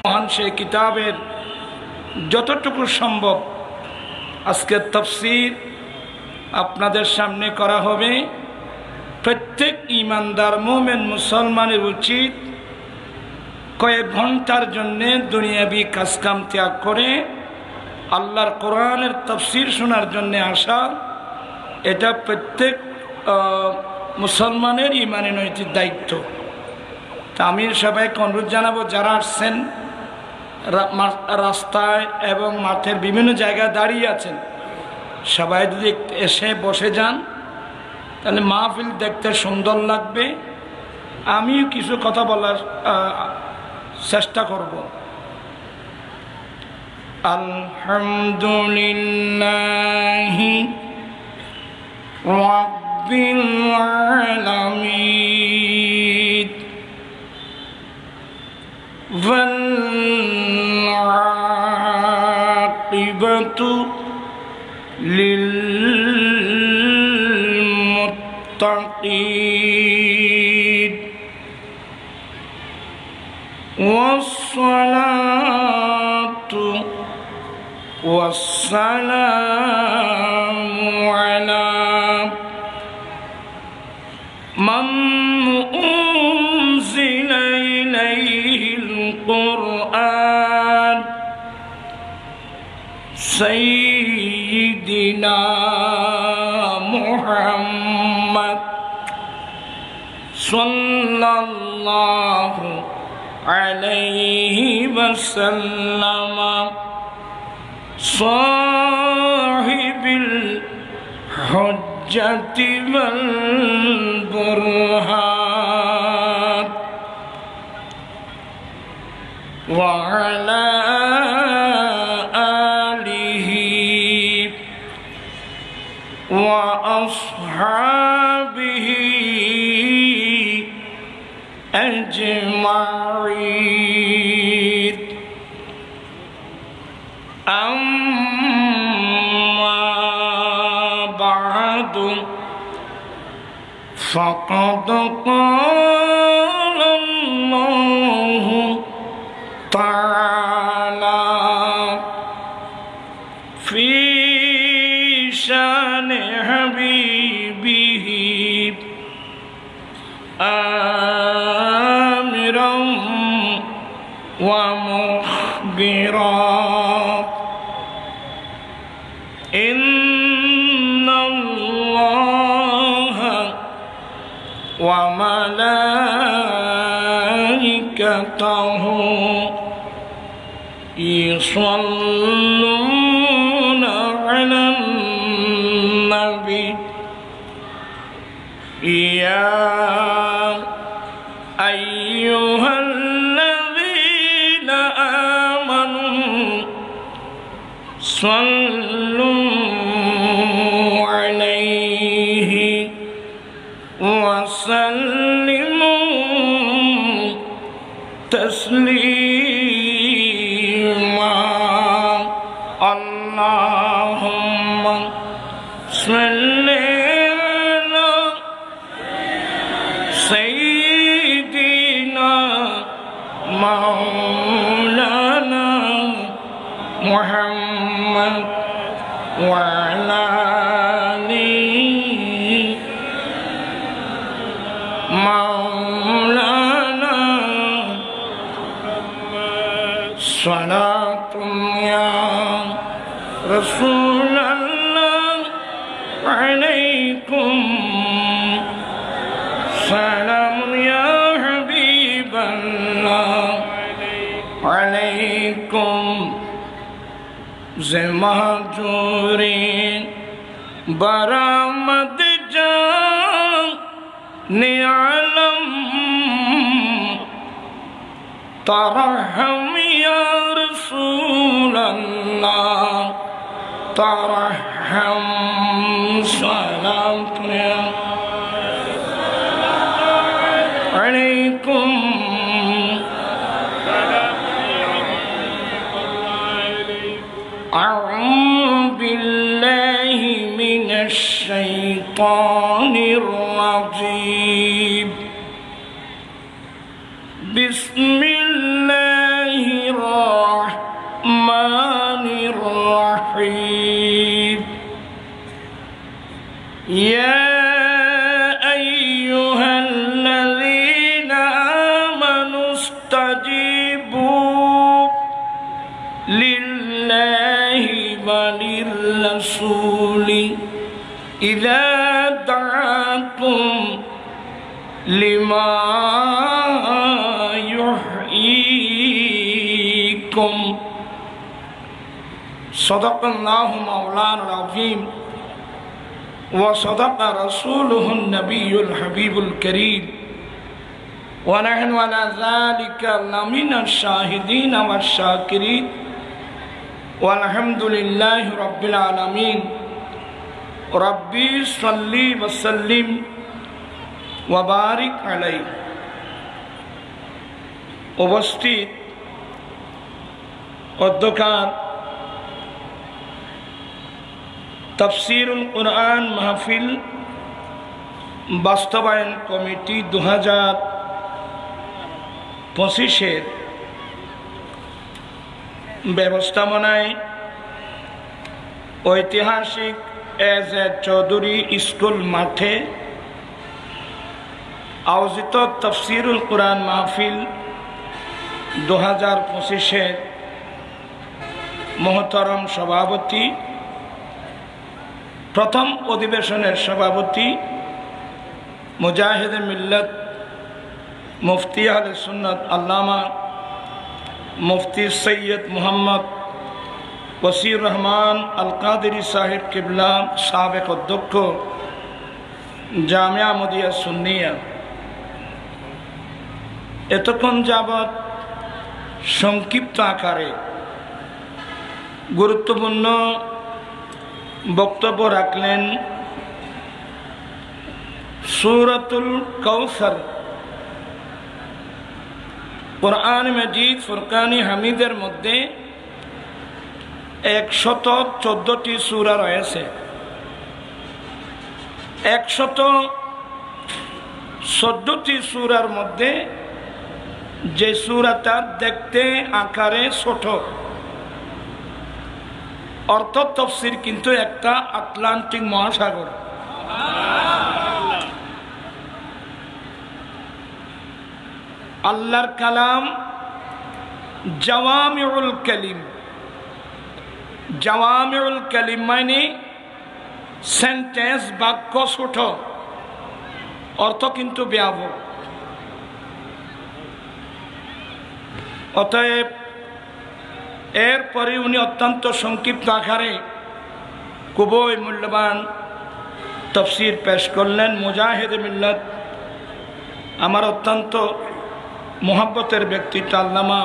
মহান সেই কিতাবের যতটুকু সম্ভব আজকে তাফসীর আপনাদের সামনে করা হবে। প্রত্যেক ঈমানদার মুমিন মুসলমানের উচিত কয়েক ঘন্টার জন্যে দুনিয়াবি কাজকাম ত্যাগ করে আল্লাহর কোরআনের তাফসীর শোনার জন্যে আসা। এটা প্রত্যেক মুসলমানের ঈমানি নৈতিক দায়িত্ব। তা আমি সবাইকে অনুরোধ জানাবো, যারা আসছেন রাস্তায় এবং মাঠের বিভিন্ন জায়গায় দাঁড়িয়ে আছেন, সবাই যদি এসে বসে যান তাহলে মাহফিল দেখতে সুন্দর লাগবে। আমিও কিছু কথা বলার চেষ্টা করব। আলহামদুলিল্লাহি রাব্বিল আলামিন ওয়াল আকিবাতু লিল মুত্তাকিন ওয়াসসালাতু ওয়াসসালামু আলা মান উনজিলা ইলাইহিল কুরআন সাইয়্যিদিনা মুহাম্মদ সাল্লাল্লাহু আলাইহি ওয়াসাল্লাম সাহিবিল হুজ্জাতি ওয়াল বুরহান ওয়া আলা আলিহি ওয়া আসহাবিহি আজমাইন। أما بعد فقد قال الله تعالى في شان حبيبه آمرا ومخبرا إن الله وملائكته يصلون على النبي يا أيها الذين آمنوا صلوا عليه وسلموا تسليما اللهم صل على سيدنا مولانا محمد وعلى آله مولانا صلاة يا رسول الله عليكم سلام يا حبيب الله عليكم زمهجورين برامد جان عالم ترحم يا رسول الله ترحم صلاة عليكم أعوذ بالله من الشيطان الرجيم بسم الله فاستجيبوا لله وللرسول إذا دعاكم لما يحييكم صدق الله مولانا العظيم وصدق رسوله النبي الحبيب الكريم ونحن على ذلك لمن الشاهدين والشاكرين والحمد لله رب العالمين ربي صل وسلم وبارك عليه উপস্থিত অধ্যকার তাফসীরুল কুরআন মাহফিল বাস্তবায়ন কমিটি 2025-এর ব্যবস্থাপনায় ঐতিহাসিক এজে চৌধুরী স্কুল মাঠে আয়োজিত তাফসীরুল কুরআন মাহফিল 2025-এর মহতরম সভাপতি, প্রথম অধিবেশনের সভাপতি মুজাহিদ মিল্লাত মুফতি আহলে সুন্নাত আল্লামা মুফতি সৈয়দ মুহাম্মদ ওসির রহমান আল কাদেরী সাহেব কিবলা, সাবেক অধ্যক্ষ জামিয়া আহমদিয়া সুন্নিয়া। এতক্ষণ যাবৎ সংক্ষিপ্ত আকারে গুরুত্বপূর্ণ বক্তব্য রাখলেন সূরাতুল কাউসার, কুরআন মাজিদ ফুরকানি হামিদের মধ্যে 114টি সূরা রয়েছে। 114টি সূরার মধ্যে যে সূরাটা দেখতে আকারে ছোট, অর্থ তাফসীর কিন্তু একটা আটলান্টিক মহাসাগর। আল্লাহর কালাম জাওয়ামিউল কালিম। জাওয়ামিউল কালিম মানে সেন্টেন্স, বাক্য ছোট, অর্থ কিন্তু ব্যাপক। অতএব এরপরে উনি অত্যন্ত সংক্ষিপ্ত আকারে খুবই মূল্যবান তাফসীর পেশ করলেন। মুজাহিদ মিল্লাত, আমার অত্যন্ত মোহাব্বতের ব্যক্তিত্ব আল্লামা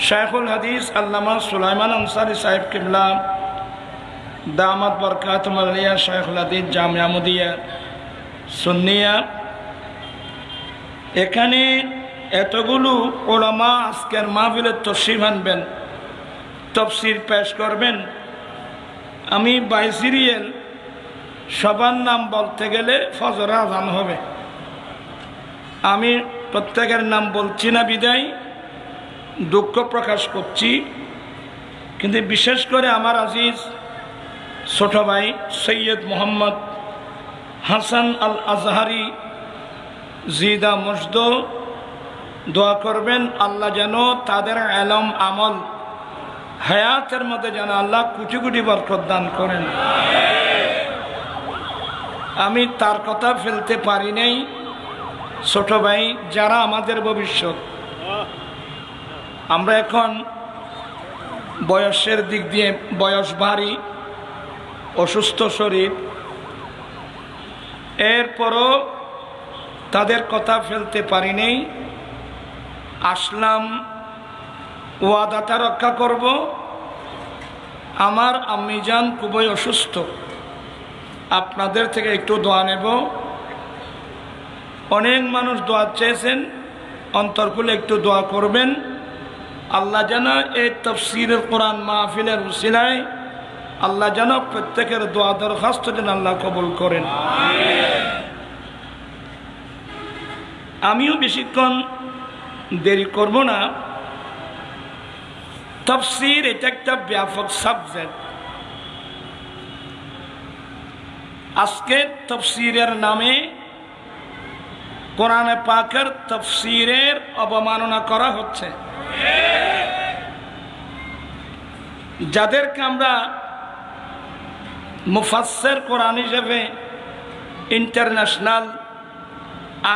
শাইখুল হাদিস আল্লামা সুলাইমান আনসারী সাহেব কিবলা দামাত বরকাতুহুম আলিয়া, শাইখুল হাদিস জামিয়া আহমদিয়া সুন্নিয়া। এখানে এতগুলো উলামা আজকের মাহফিলে তশরিফ আনবেন, তাফসীর পেশ করবেন। আমি বাই সিরিয়াল সবার নাম বলতে গেলে ফজরে আযান হবে। আমি প্রত্যেকের নাম বলছি না বিদায় দুঃখ প্রকাশ করছি, কিন্তু বিশেষ করে আমার আজিজ ছোট ভাই সৈয়দ মোহাম্মদ হাসান আল আজহারি জিদা মসদ, দোয়া করবেন আল্লাহ যেন তাদের ইলম আমল হায়াতের মধ্যে যেন আল্লাহ কোটি কোটি বরকত দান করেন। আমি তার কথা ফেলতে পারি নাই। ছোট ভাই যারা আমাদের ভবিষ্যৎ, আমরা এখন বয়সের দিক দিয়ে বয়স ভারী, অসুস্থ শরীর, এরপরও তাদের কথা ফেলতে পারি নাই। আসলাম, ওয়াদাটা রক্ষা করব। আমার আম্মিজান খুবই অসুস্থ, আপনাদের থেকে একটু দোয়া নেব। অনেক মানুষ দোয়া চেয়েছেন, অন্তর খুলে একটু দোয়া করবেন। আল্লাহ যেন এই তাফসীরুল কুরআন মাহফিলের উসিলায় আল্লাহ যেন প্রত্যেকের দোয়া দরখাস্ত যেন আল্লাহ কবুল করেন। আমিও বেশিক্ষণ দেরি করব না। তাফসীর এটা একটা ব্যাপক সাবজেক্ট। আজকে তাফসীরের নামে কোরআনে পাকের তাফসীরের অবমাননা করা হচ্ছে। যাদেরকে আমরা মুফাসসির কোরআন হিসেবে ইন্টারন্যাশনাল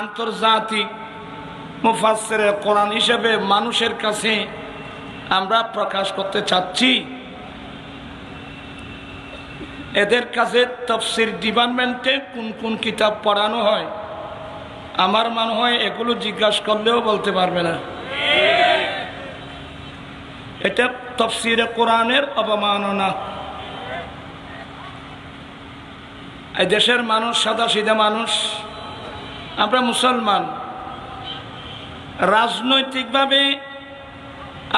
আন্তর্জাতিক মুফাসসিরে কোরআন হিসেবে মানুষের কাছে আমরা প্রকাশ করতে চাচ্ছি, এদের কাছে তাফসীর ডিপার্টমেন্টে কোন কোন কিতাব পড়ানো হয় আমার মনে হয় এগুলো জিজ্ঞাসা করলেও বলতে পারবে না। এটা তাফসীরে কোরআনের অবমাননা। এই দেশের মানুষ সাদা সিধা মানুষ, আমরা মুসলমান। রাজনৈতিকভাবে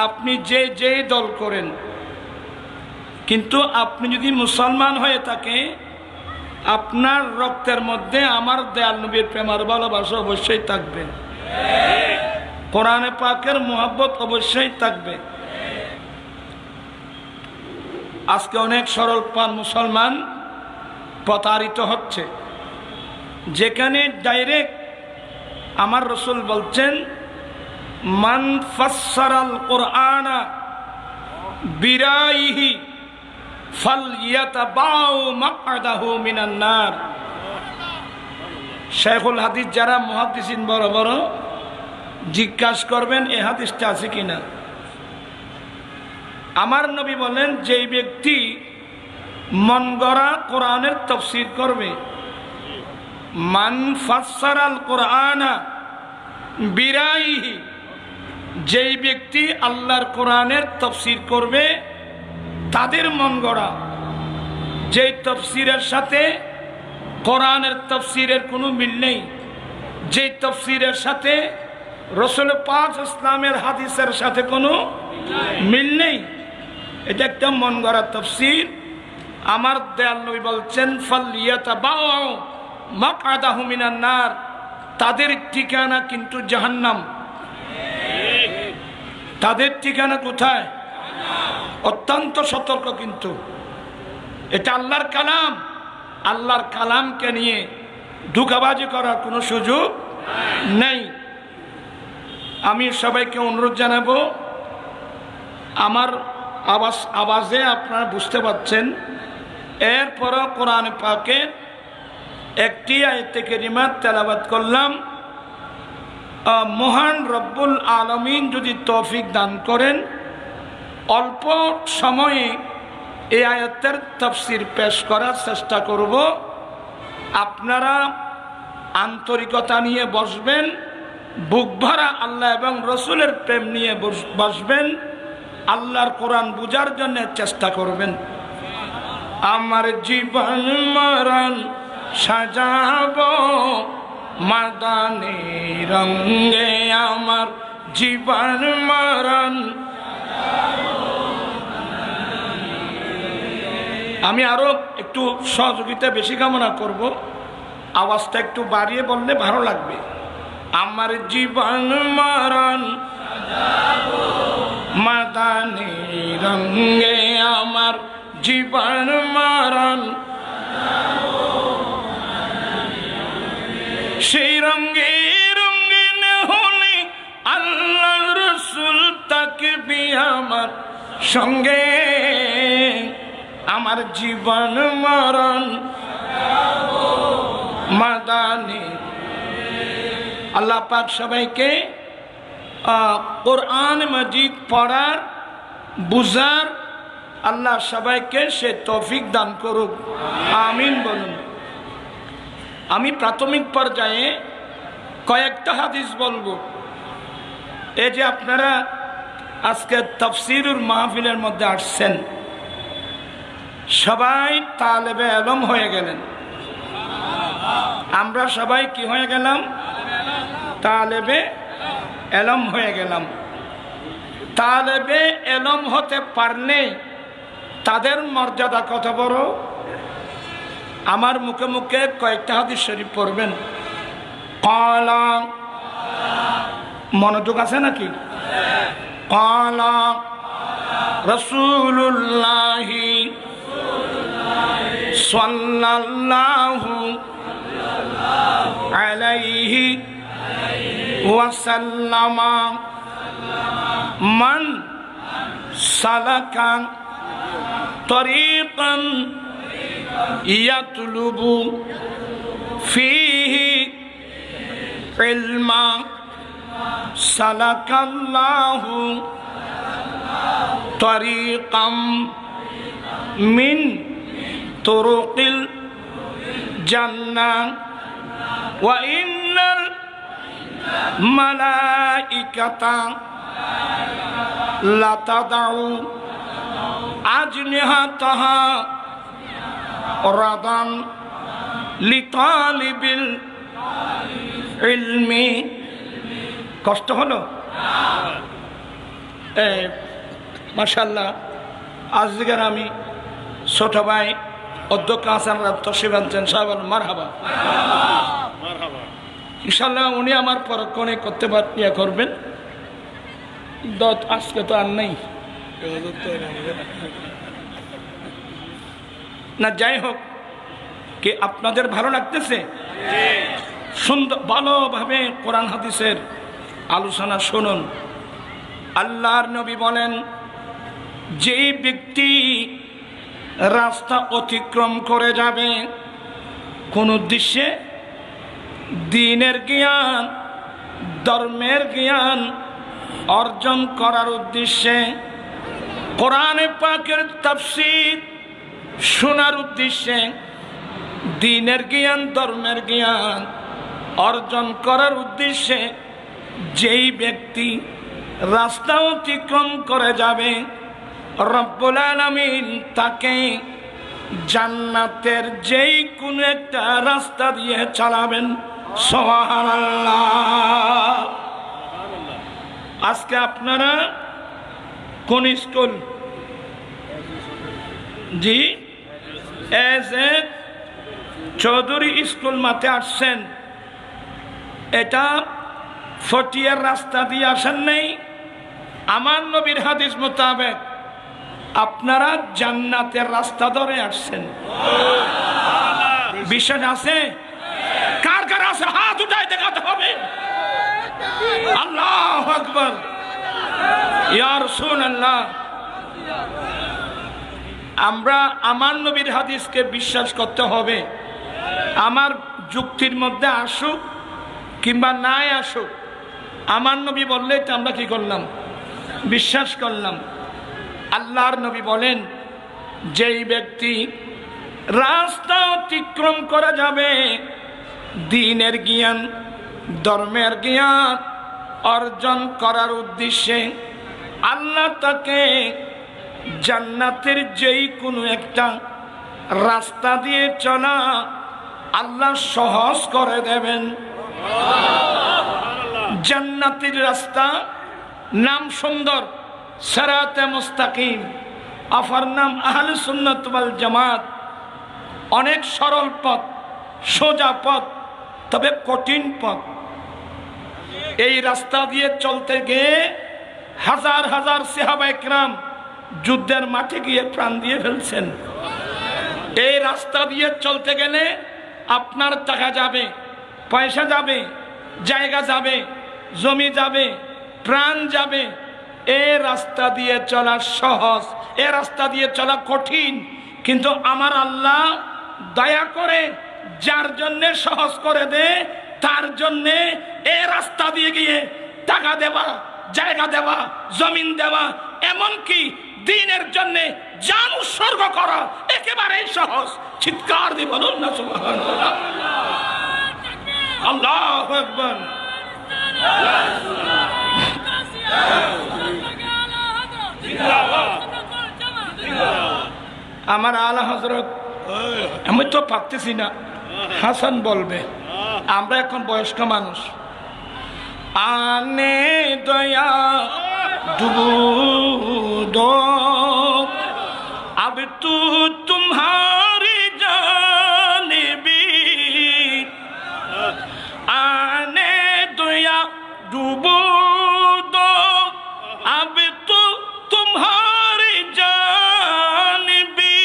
আপনি যে দল করেন, কিন্তু আপনি যদি মুসলমান হয়ে থাকে আপনার রক্তের মধ্যে আমার দয়াল নবীর প্রেমার ভালোবাসা অবশ্যই থাকবে, কোরআনে পাকের মুহাব্বত অবশ্যই থাকবে। আজকে অনেক সরল পান মুসলমান প্রতারিত হচ্ছে, যেখানে ডাইরেক্ট আমার রাসূল বলছেন মান ফাসসারাল কুরআনা বিরাইহি ফালইয়াতাবাউ মাকআদাহু মিনান নার। শাইখুল হাদিস যারা মুহাদ্দিসিন বড় বড় জিজ্ঞাসা করবেন এই হাদিসটা আছে কিনা। আমার নবী বলেন যেই ব্যক্তি মন গড়া কোরআনের তাফসীর করবে, মান ফাসসারাল কুরআনা বিরাইহি, যেই ব্যক্তি আল্লাহর কোরআনের তাফসীর করবে তাদের মন গড়া, যেই তাফসীরের সাথে কোরআনের তাফসীরের কোনো মিল নেই, যেই তাফসীরের সাথে রাসূল পাক ইসলামের হাদিসের সাথে কোনো মিল নেই, এটা একটা মন গড়া তাফসীর। আমার দয়াল নবী বলছেন ফালইয়াতাবাউ মাকআদাহু মিনান নার, তাদের ঠিকানা কিন্তু জাহান্নাম। তাদের ঠিকানা কোথায়? অত্যন্ত সতর্ক, কিন্তু এটা আল্লাহর কালাম। আল্লাহর কালামকে নিয়ে ধোঁকাবাজি করার কোনো সুযোগ নেই। আমি সবাইকে অনুরোধ জানাবো, আমার আওয়াজে আপনারা বুঝতে পারছেন, এরপরও কোরআন পাকের একটি আয়াতে কারিমা তেলাওয়াত করলাম। মহান রব্বুল আলামিন যদি তৌফিক দান করেন অল্প সময়ে এই আয়াতের তাফসীর পেশ করার চেষ্টা করব। আপনারা আন্তরিকতা নিয়ে বসবেন, বুক ভরা আল্লাহ এবং রসুলের প্রেম নিয়ে বসবেন, আল্লাহর কোরআন বুঝার জন্য চেষ্টা করবেন। আমার জীবন মরণ সাজাবো মাদানী রঙে, আমার জীবন মরণ। আমি আরো একটু সহযোগিতা বেশি কামনা করব, আওয়াজটা একটু বাড়িয়ে বললে ভালো লাগবে। আমার জীবন মরণ মাদানী রঙে, আমার জীবন মরণ সেই রঙে রঙিন হলে আল্লাহ রসুল থাকবে আমার সঙ্গে। আমার জীবন মরণ মাদানী। আল্লাহ পাক সবাইকে কোরআন মাজিদ পড়ার বুঝার আল্লাহ সবাইকে সে তৌফিক দান করুক, আমিন বলুন। আমি প্রাথমিক পর্যায়ে কয়েকটা হাদিস বলবো। এই যে আপনারা আজকে তাফসীরুল মাহফিলের মধ্যে আসছেন, সবাই তালেবে ইলম হয়ে গেলেন। আমরা সবাই কি হয়ে গেলাম? তালেবে ইলম হয়ে গেলাম। তালেবে ইলম হতে পারলে তাদের মর্যাদা কত বড়। আমার মুখে মুখে কয়েকটা হাদিস শরীফ পড়বেন। ক্বালা, মনোযোগ আছে নাকি? ক্বালা রাসূলুল্লাহি সাল্লাল্লাহু আলাইহি ওয়াসাল্লাম মান সালাকা طريقا يطلب فيه علما سلك الله طريقا من طرق الجنة وإن الملائكة لتضع أجنحتها رضا لطالب العلم কষ্ট হলো মাশাআল্লাহ আজকের আমি ছোট ভাই অধ্যক্ষ হাসান তশরিফ আনছেন সাহেব মারহাবা ইনশাআল্লাহ উনি আমার পরক্ষণে করতে ইয়া করবেন দত আজকে তো আর নেই না যাই হোক কি আপনাদের ভালো লাগতেছে সুন্দর ভালোভাবে কোরআন হাদিসের আলোচনা শুনুন আল্লাহর নবী বলেন যে ব্যক্তি রাস্তা অতিক্রম করে যাবে কোন উদ্দেশ্যে দ্বীনের জ্ঞান ধর্মের জ্ঞান অর্জন করার উদ্দেশ্যে কোরআনে পাকের তাফসীর শোনার উদ্দেশ্যে দ্বীনের জ্ঞান ধর্মের জ্ঞান অর্জন করার উদ্দেশ্যে যেই ব্যক্তি রাস্তা অতিক্রম করে যাবে রব্বুল আলামিন তাকে জান্নাতের যেই কোন একটা রাস্তা দিয়ে চালাবেন সুবহানাল্লাহ। আজকে আপনারা কোন school? G as a Chowdhury school মাঠে আসছেন। এটা ফটিয়ার রাস্তা দিয়ে আসেন নাই, আমার নবীর হাদিস মোতাবেক আপনারা জান্নাতের রাস্তা ধরে আসছেন। বিশ্বাস আছে? কার কার আছে হাত উঠায় দেখাতে হবে। আল্লাহু আকবার, ইয়া রাসূলুল্লাহ। আমরা আমার নবীর হাদিসকে বিশ্বাস করতে হবে। আমার যুক্তির মধ্যে আসুক কিংবা নাই আসুক, আমার নবী বললে তো আমরা কি করলাম? বিশ্বাস করলাম। আল্লাহর নবী বলেন যেই ব্যক্তি রাস্তা অতিক্রম করা যাবে দ্বীনের জ্ঞান ধর্মের জ্ঞান অর্জন করার উদ্দেশ্যে, আল্লাহ তাকে জান্নাতের যেই কোনো একটা রাস্তা দিয়ে চলা আল্লাহ সহজ করে দেবেন। জান্নাতের রাস্তা নাম সুন্দর, সিরাতে মুস্তাকিম। আফার নাম আহলে সুন্নাত ওয়াল জামাত। অনেক সরল পথ, সোজা পথ, তবে কঠিন পথ। এই রাস্তা দিয়ে চলতে গিয়ে হাজার হাজার সাহাবায়ে কেরাম যুদ্ধের মাঠে গিয়ে প্রাণ দিয়ে ফেলছেন। এই রাস্তা দিয়ে চলতে গেলে আপনার টাকা যাবে, পয়সা যাবে, জায়গা যাবে, জমি যাবে, প্রাণ যাবে। এই রাস্তা দিয়ে চলা সহজ, এ রাস্তা দিয়ে চলা কঠিন, কিন্তু আমার আল্লাহ দয়া করে যার জন্য সহজ করে দে, তার জন্য এই রাস্তা দিয়ে গিয়ে টাকা দেওয়া, জায়গা দেওয়া, জমিন দেওয়া, এমনকি দ্বীনের জন্য জান উৎসর্গ করা একেবারেই সহজ। চিৎকার দিয়ে বলুন না সুবহানাল্লাহ। আল্লাহু আকবার। আমার আলা হযরত, আমি তো পারতেছি না, হাসান বলবে। আমরা এখন বয়স্ক মানুষ। आने दया डूबो अब तू तुम्हारी जानिबी आने दया डूबो दो अब तू तुम्हारी जानिबी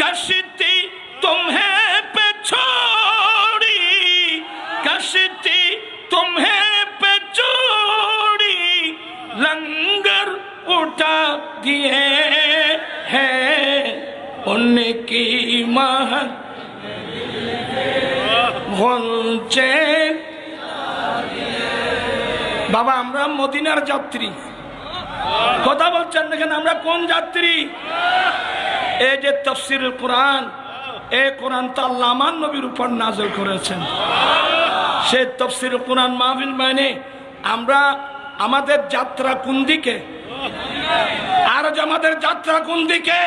कश्ती तुम्हें पे छोड़ी कश्ती तुम्हें लंगर उठा दिए है उनकी महक বলছে বাবা আমরা মদিনার যাত্রী। কথা বলছেন দেখেন আমরা কোন যাত্রী? এই যে তাফসীরুল কোরআন, এই কোরআন তো আল্লাহ আমার নবীর উপর নাযিল করেছেন। সেই তাফসীরুল কোরআন মাহফিল মানে আমরা আমাদের যাত্রা কোন দিকে? আর আমাদের যাত্রা কোন দিকে?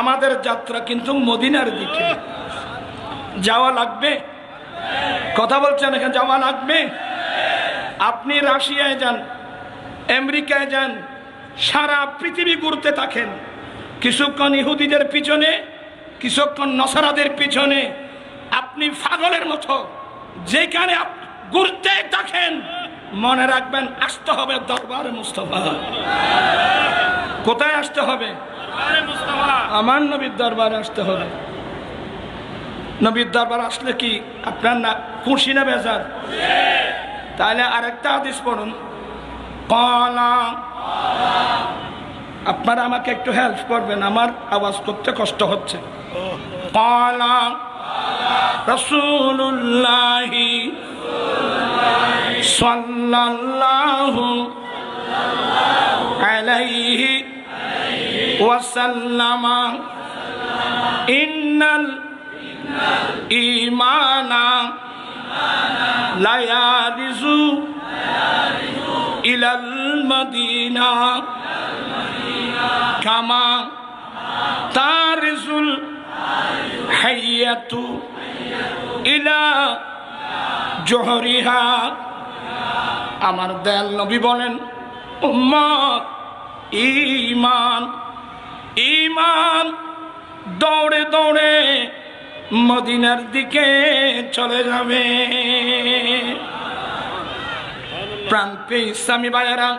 আমাদের যাত্রা কিন্তু মদিনার দিকে। যাওয়া লাগবে। কথা বলছেন এখানে যাওয়া লাগবে। আপনি রাশিয়ায় যান, আমেরিকায় যান, সারা পৃথিবী ঘুরতে থাকেন, কিছুক্ষণ ইহুদিদের পিছনে, কিছুক্ষণ নসারাদের পিছনে, আপনি পাগলের মতো যেখানে ঘুরতে থাকেন মনে রাখবেন আসতে হবে দরবারে মুস্তাফা। কোথায় আসতে হবে? আমার নবীর দরবারে আসতে হবে। নবীর দরবার আসলে কি আপনার না খুশি না বেজার? তাহলে আরেকটা হাদিস পড়ুন। ক্বালা, আপনারা আমাকে একটু হেল্প করবেন, আমার আওয়াজ করতে কষ্ট হচ্ছে। ক্বালা রাসূলুল্লাহি সাল্লাল্লাহু আলাইহি ওয়াসাল্লাম ইন্নাল ঈমানা লা ইয়ারিজু ইলাল মদিনা কামা তারিজুল হাইয়াতু ইলা জোহরিহা। আমার দয়াল নবী বলেন উম্মত ঈমান, ঈমান দৌড়ে দৌড়ে মদিনার দিকে চলে যাবে। প্রান্তে ইসলামী ভাইয়েরা,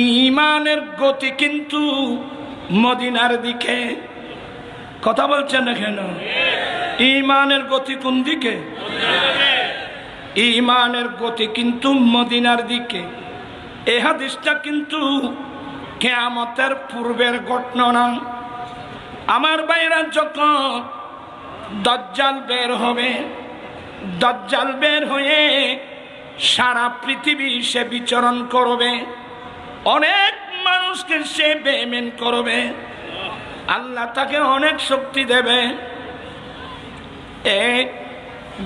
ঈমানের গতি কিন্তু মদিনার দিকে। কথা বলছেন না কেন? ঈমানের গতি কোন দিকে? ঈমানের গতি কিন্তু মদিনার দিকে। এই হাদিসটা কিন্তু কিয়ামতের পূর্বের ঘটনা না। আমার ভাইরা যখন দাজ্জাল বের হবে, দাজ্জাল বের হয়ে সারা পৃথিবী সে বিচরণ করবে, অনেক মানুষকে সে বেঈমান করবে, আল্লাহ তাকে অনেক শক্তি দেবে। এক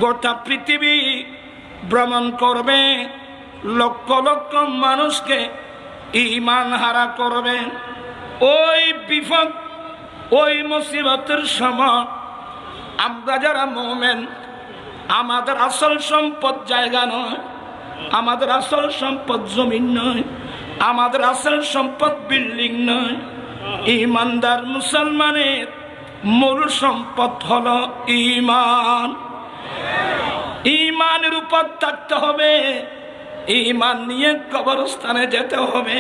গোটা পৃথিবী ভ্রমণ করবে, লক্ষ লক্ষ মানুষকে ঈমান হারা করবে। ওই বিপদ, ওই মুসিবতের সময় আমরা যারা মুমিন, আমাদের আসল সম্পদ জায়গা নয়, আমাদের আসল সম্পদ জমিন নয়, আমাদের আসল সম্পদ বিল্ডিং নয়। ঈমানদার মুসলমানের মূল সম্পদ হলো ঈমান। ঈমানের উপর থাকতে হবে, ঈমান নিয়ে কবরস্থানে যেতে হবে।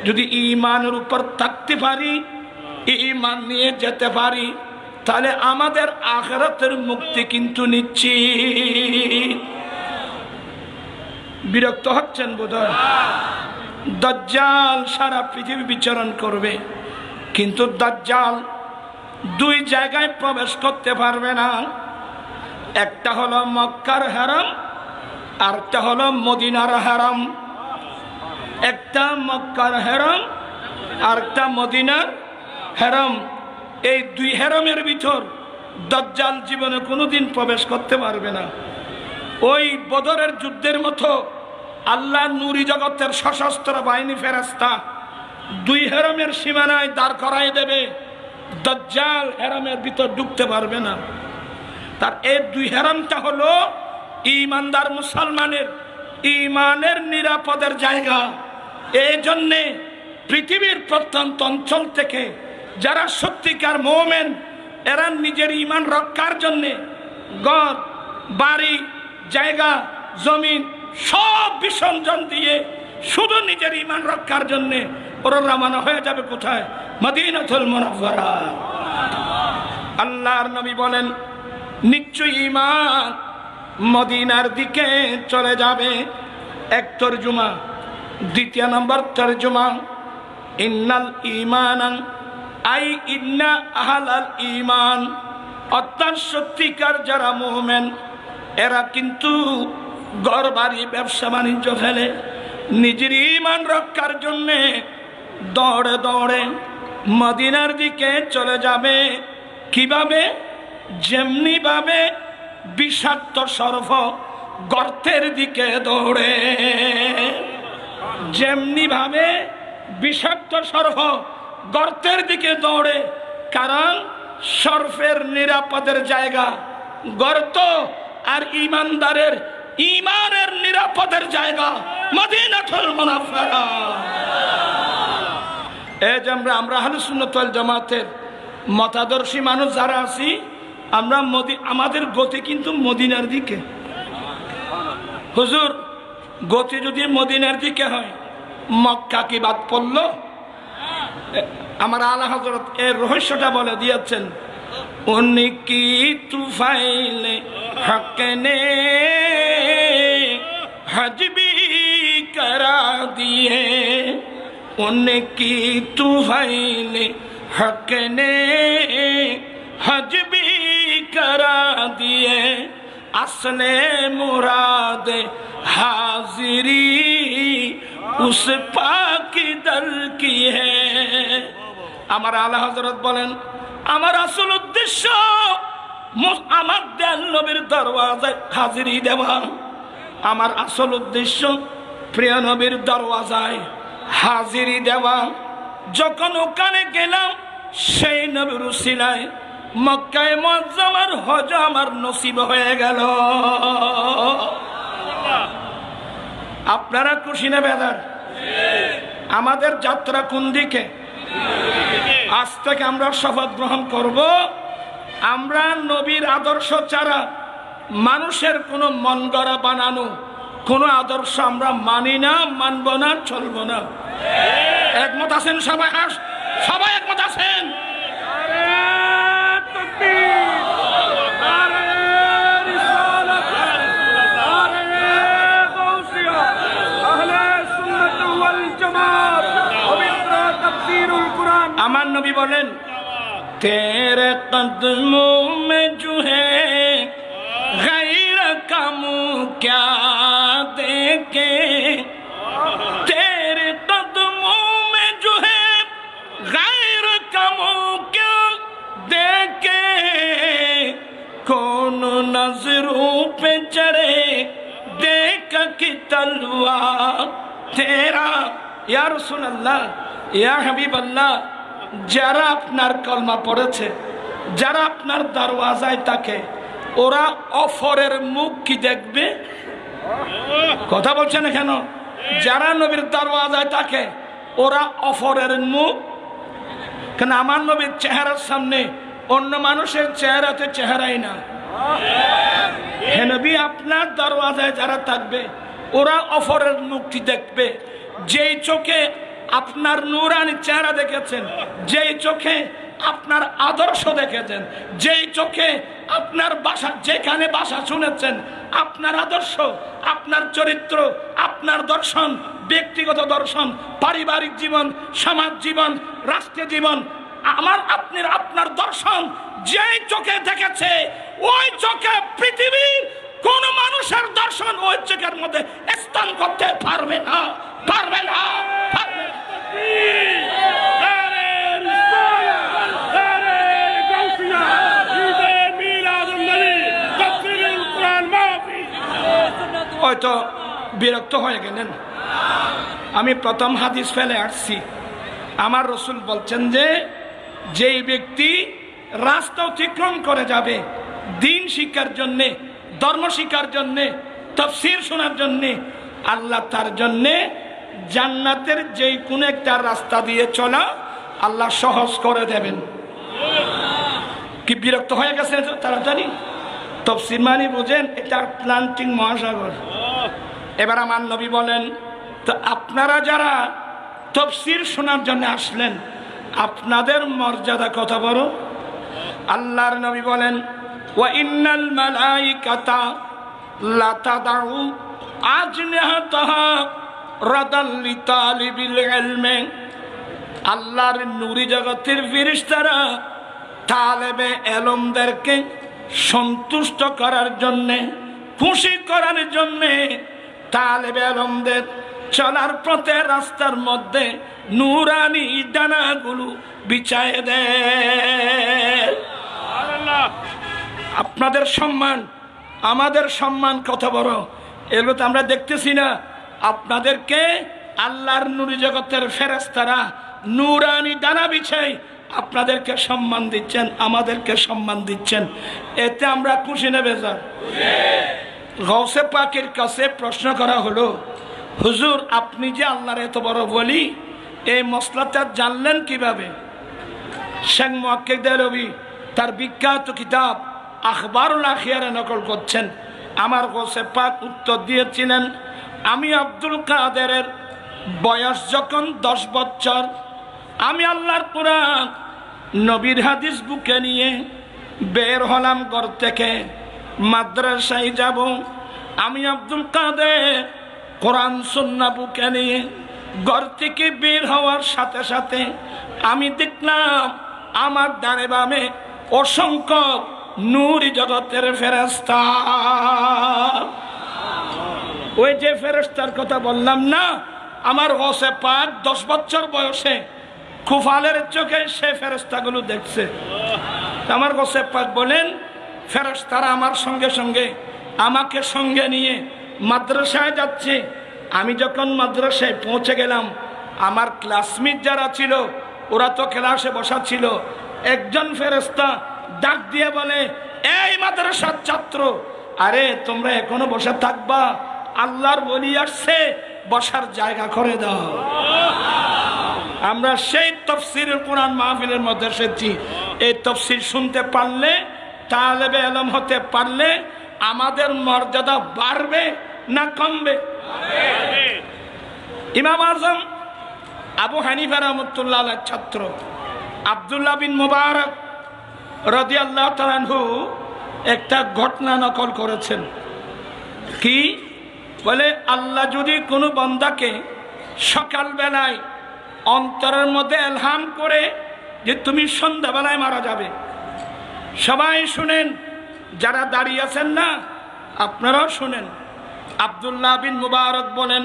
যদি ঈমানের উপর থাকতে পারি, ঈমান নিয়ে যেতে পারি, তাহলে আমাদের আখিরাতের মুক্তি কিন্তু নিশ্চিত। বিরক্ত হচ্ছেন বোধহয়? দাজ্জাল সারা পৃথিবী বিচরণ করবে, কিন্তু দাজ্জাল দুই জায়গায় প্রবেশ করতে পারবে না। একটা হলো মক্কার হারাম, আর একটা হলো মদিনার হারাম। একটা মক্কার হারাম, আর একটা মদিনার হারাম। এই দুই হারামের ভিতর দাজ্জাল জীবনে কোনোদিন প্রবেশ করতে পারবে না। ওই বদরের যুদ্ধের মতো আল্লাহ নূরি জগতের সশস্ত্র বাহিনী ফেরেশতা দুই হারামের সীমানায় দাঁড় করাই দেবে, দাজ্জাল হারামের ভিতর ঢুকতে পারবে না। তার এই দুই হারামটা হলো ঈমানদার মুসলমানের ঈমানের নিরাপদের জায়গা। এই জন্যে পৃথিবীর প্রত্যন্ত অঞ্চল থেকে যারা সত্যিকার মুমিন, এরা নিজের ঈমান রক্ষার জন্যে ঘর বাড়ি জায়গা জমিন সব বিসর্জন দিয়ে শুধু নিজের ঈমান রক্ষার জন্যে ওরা রওনা হয়ে যাবে কোথায়? মদিনাতুল মুনাওয়ারা। আল্লাহর নবী বলেন নিশ্চয়ই ঈমান মদিনার দিকে চলে যাবে। এক তরজমা। দ্বিতীয় নম্বর তরজমা, ইন্নাল ঈমানান আই ইন্না আহলাল ঈমান, অর্থাৎ সত্যিকার যারা মুমিন এরা কিন্তু ঘর বাড়ি ব্যবসা বাণিজ্য ফেলে নিজের ঈমান রক্ষার জন্যে দৌড়ে দৌড়ে মদিনার দিকে চলে যাবে। কিভাবে? যেমনি ভাবে বিষাক্ত সর্প গর্তের দিকে দৌড়ে, যেমনি ভাবে বিষাক্ত সর্প গর্তের দিকে দৌড়ে। কারণ সর্পের নিরাপদের জায়গা গর্ত, আর ঈমানদারের ঈমানের নিরাপদের জায়গা মদিনাতুল মুনাফফারা। এই যে আমরা আহলে সুন্নাত ওয়াল জামাতের মতাদর্শী মানুষ যারা আছি, আমরা আমাদের গতি কিন্তু মদিনার দিকে। হুজুর, গতি যদি মদিনার দিকে হয় মক্কা কি বাদ পড়ল? আমার আলা হযরত এর রহস্যটা বলে দিয়েছেন। উনকি তুফাইলে হক নে হজ भी करा दिए, उनकी तुफाइले हक ने हज भी करा दिए, असले मुराद हाजिरी उस पाक दर की है। আমার আলা হযরত বলেন, আমার আসল উদ্দেশ্য আমার দয়াল নবীর দরওয়াজায় হাজিরি দেওয়া। আমার আসল উদ্দেশ্য প্রিয় নবীর দরওয়াজায় হাজিরি দেওয়া। যখন ওখানে গেলাম সেই নবীর উসিলায় মক্কায়ে মুআজ্জামার হজ আমার নসিব হয়ে গেল। আপনারা খুশি না বেদার? আমাদের যাত্রা কোন দিকে? আজ থেকে আমরা শপথ গ্রহণ করব, আমরা নবীর আদর্শ ছাড়া মানুষের কোনো মন গড়া বানানো কোনো আদর্শ আমরা মানি না, মানব না, চলব না। একমত আছেন সবাই? সবাই একমত আছেন? আমার নবী বলেন, তেরে কদমোं में जो है गैर का मुँह क्या देखे, तेरे कदमों में जो है गैर का मुँह क्या देखे, कौन नजरों पे चढ़े देख की तलवार तेरा। या रसूल अल्लाह, या हबीब अल्लाह, যারা আপনার কলমা পড়েছে, যারা আপনার দরওয়াজায় থাকে, ওরা অফরের মুখ কি দেখবে? কথা বলছেন কেন? যারা নবীর দরওয়াজায় থাকে ওরা অফরের মুখ। কেন? আমার নবীর চেহারার সামনে অন্য মানুষের চেহারাতে চেহারাই না। হে নবী, আপনার দরওয়াজায় যারা থাকবে ওরা অফরের মুক্তি দেখবে। যেই চোখে আপনার নূরানি চেহারা দেখেছেন, যেই চোখে আপনার আদর্শ দেখেছেন, যেই চোখে আপনার ভাষা, যেখানে ভাষা শুনেছেন, আপনার আদর্শ, আপনার চরিত্র, আপনার দর্শন, ব্যক্তিগত দর্শন, পারিবারিক জীবন, সমাজ জীবন, রাষ্ট্রীয় জীবন, আপনার দর্শন যেই চোখে দেখেছে, ওই চোখে পৃথিবীর কোন মানুষের দর্শন ওই চোখের মধ্যে স্থান করতে পারবে না, পারবে না, পারবে না। হয়তো বিরক্ত হয়ে গেলেন, আমি প্রথম হাদিস ফেলে আসছি। আমার রসুল বলছেন যে যেই ব্যক্তি রাস্তা অতিক্রম করে যাবে দিন শিক্ষার জন্যে, ধর্ম শিক্ষার জন্যে, তাফসীর শোনার জন্যে, আল্লাহ তার জন্যে জান্নাতের যেই কোন একটা রাস্তা দিয়ে চলা আল্লাহ সহজ করে দেবেন। কি বিরক্ত হয়ে গেছে তাড়াতাড়ি? তাফসীর মানে বুঝেন, এটা প্লান্টিং মহাসাগর। এবার আমার নবী বলেন, তো আপনারা যারা তাফসীর শোনার জন্য আসলেন আপনাদের মর্যাদা কত বড়। আল্লাহর নবী বলেন, ওয়া ইন্নাল মালাইকাতা লা তাদাউ আজনিহাতাহা রাদাল লিতালিবিল ইলমি, আল্লাহর নূরি জগতের ফেরেশতারা তালেবে ইলমদেরকে সন্তুষ্ট করার জন্যে, খুশি করার জন্যে তালেবে ইলমদের চলার পথে রাস্তার মধ্যে নূরানি ডানাগুলো বিছায় দেয়। আপনাদের সম্মান, আমাদের সম্মান কত বড়, এগুলো তো আমরা দেখতেছি না। আপনাদেরকে আল্লাহর নূরি জগতের ফেরেশতারা নূরানি ডানা বিছাই আপনাদেরকে সম্মান দিচ্ছেন, আমাদেরকে সম্মান দিচ্ছেন। এতে আমরা খুশি না বেজার? গৌসে পাকের কাছে প্রশ্ন করা হলো, হুজুর আপনি যে আল্লাহর এত বড় বলি, এই মসলাটা জানলেন কিভাবে? শেখ মুহাক্কিক দেহলভী তার বিখ্যাত কিতাব আখবারুল আখিয়ারে নকল করছেন। আমার গৌসে পাক উত্তর দিয়েছিলেন, আমি আব্দুল কাদেরের বয়স যখন 10 বছর, আমি আল্লাহর কোরআন নবীর হাদিস বুকে নিয়ে বের হলাম ঘর থেকে, মাদ্রাসায় যাব। আমি আব্দুল কাদের কোরআন সুন্নাহ বুকে নিয়ে ঘর থেকে বের হওয়ার সাথে সাথে আমি দেখলাম আমার ডানে বামে অসংখ্য নূরি জগতের ফেরেশতা। ওই যে ফেরেশতার কথা বললাম না, আমার গৌসে পাক 10 বছর বয়সে কুফালের চোখে সে ফেরেশতাগুলো দেখছে। আমার গৌসে পাক বলেন, ফেরেশতারা আমার সঙ্গে সঙ্গে আমাকে সঙ্গে নিয়ে মাদ্রাসায় যাচ্ছে। আমি যখন মাদ্রাসায় পৌঁছে গেলাম, আমার ক্লাসমেট যারা ছিল ওরা তো ক্লাসে বসা ছিল। একজন ফেরেশতা ডাক দিয়ে বলে, এই মাদ্রাসার ছাত্র, আরে তোমরা এখনো বসে থাকবা? আল্লাহর ওলি আসছে, বসার জায়গা করে দাও। আমরা সেই তাফসীরুল কোরআন মাহফিলের মধ্যে এসেছি। এই তাফসীর শুনতে পারলে, তালেবে ইলম হতে পারলে আমাদের মর্যাদা বাড়বে না কমবে? ইমাম আজম আবু হানিফা রাহমাতুল্লাহ আলাইহির ছাত্র আব্দুল্লাহ বিন মুবারক রাদিয়াল্লাহু তাআলা আনহু একটা ঘটনা নকল করেছেন। কি বলে, আল্লাহ যদি কোনো বান্দাকে সকালবেলায় অন্তরের মধ্যে ইলহাম করে যে তুমি সন্ধ্যাবেলায় মারা যাবে, সবাই শুনেন, যারা দাঁড়িয়ে আছেন না আপনারাও শুনেন। আব্দুল্লাহ বিন মুবারক বলেন,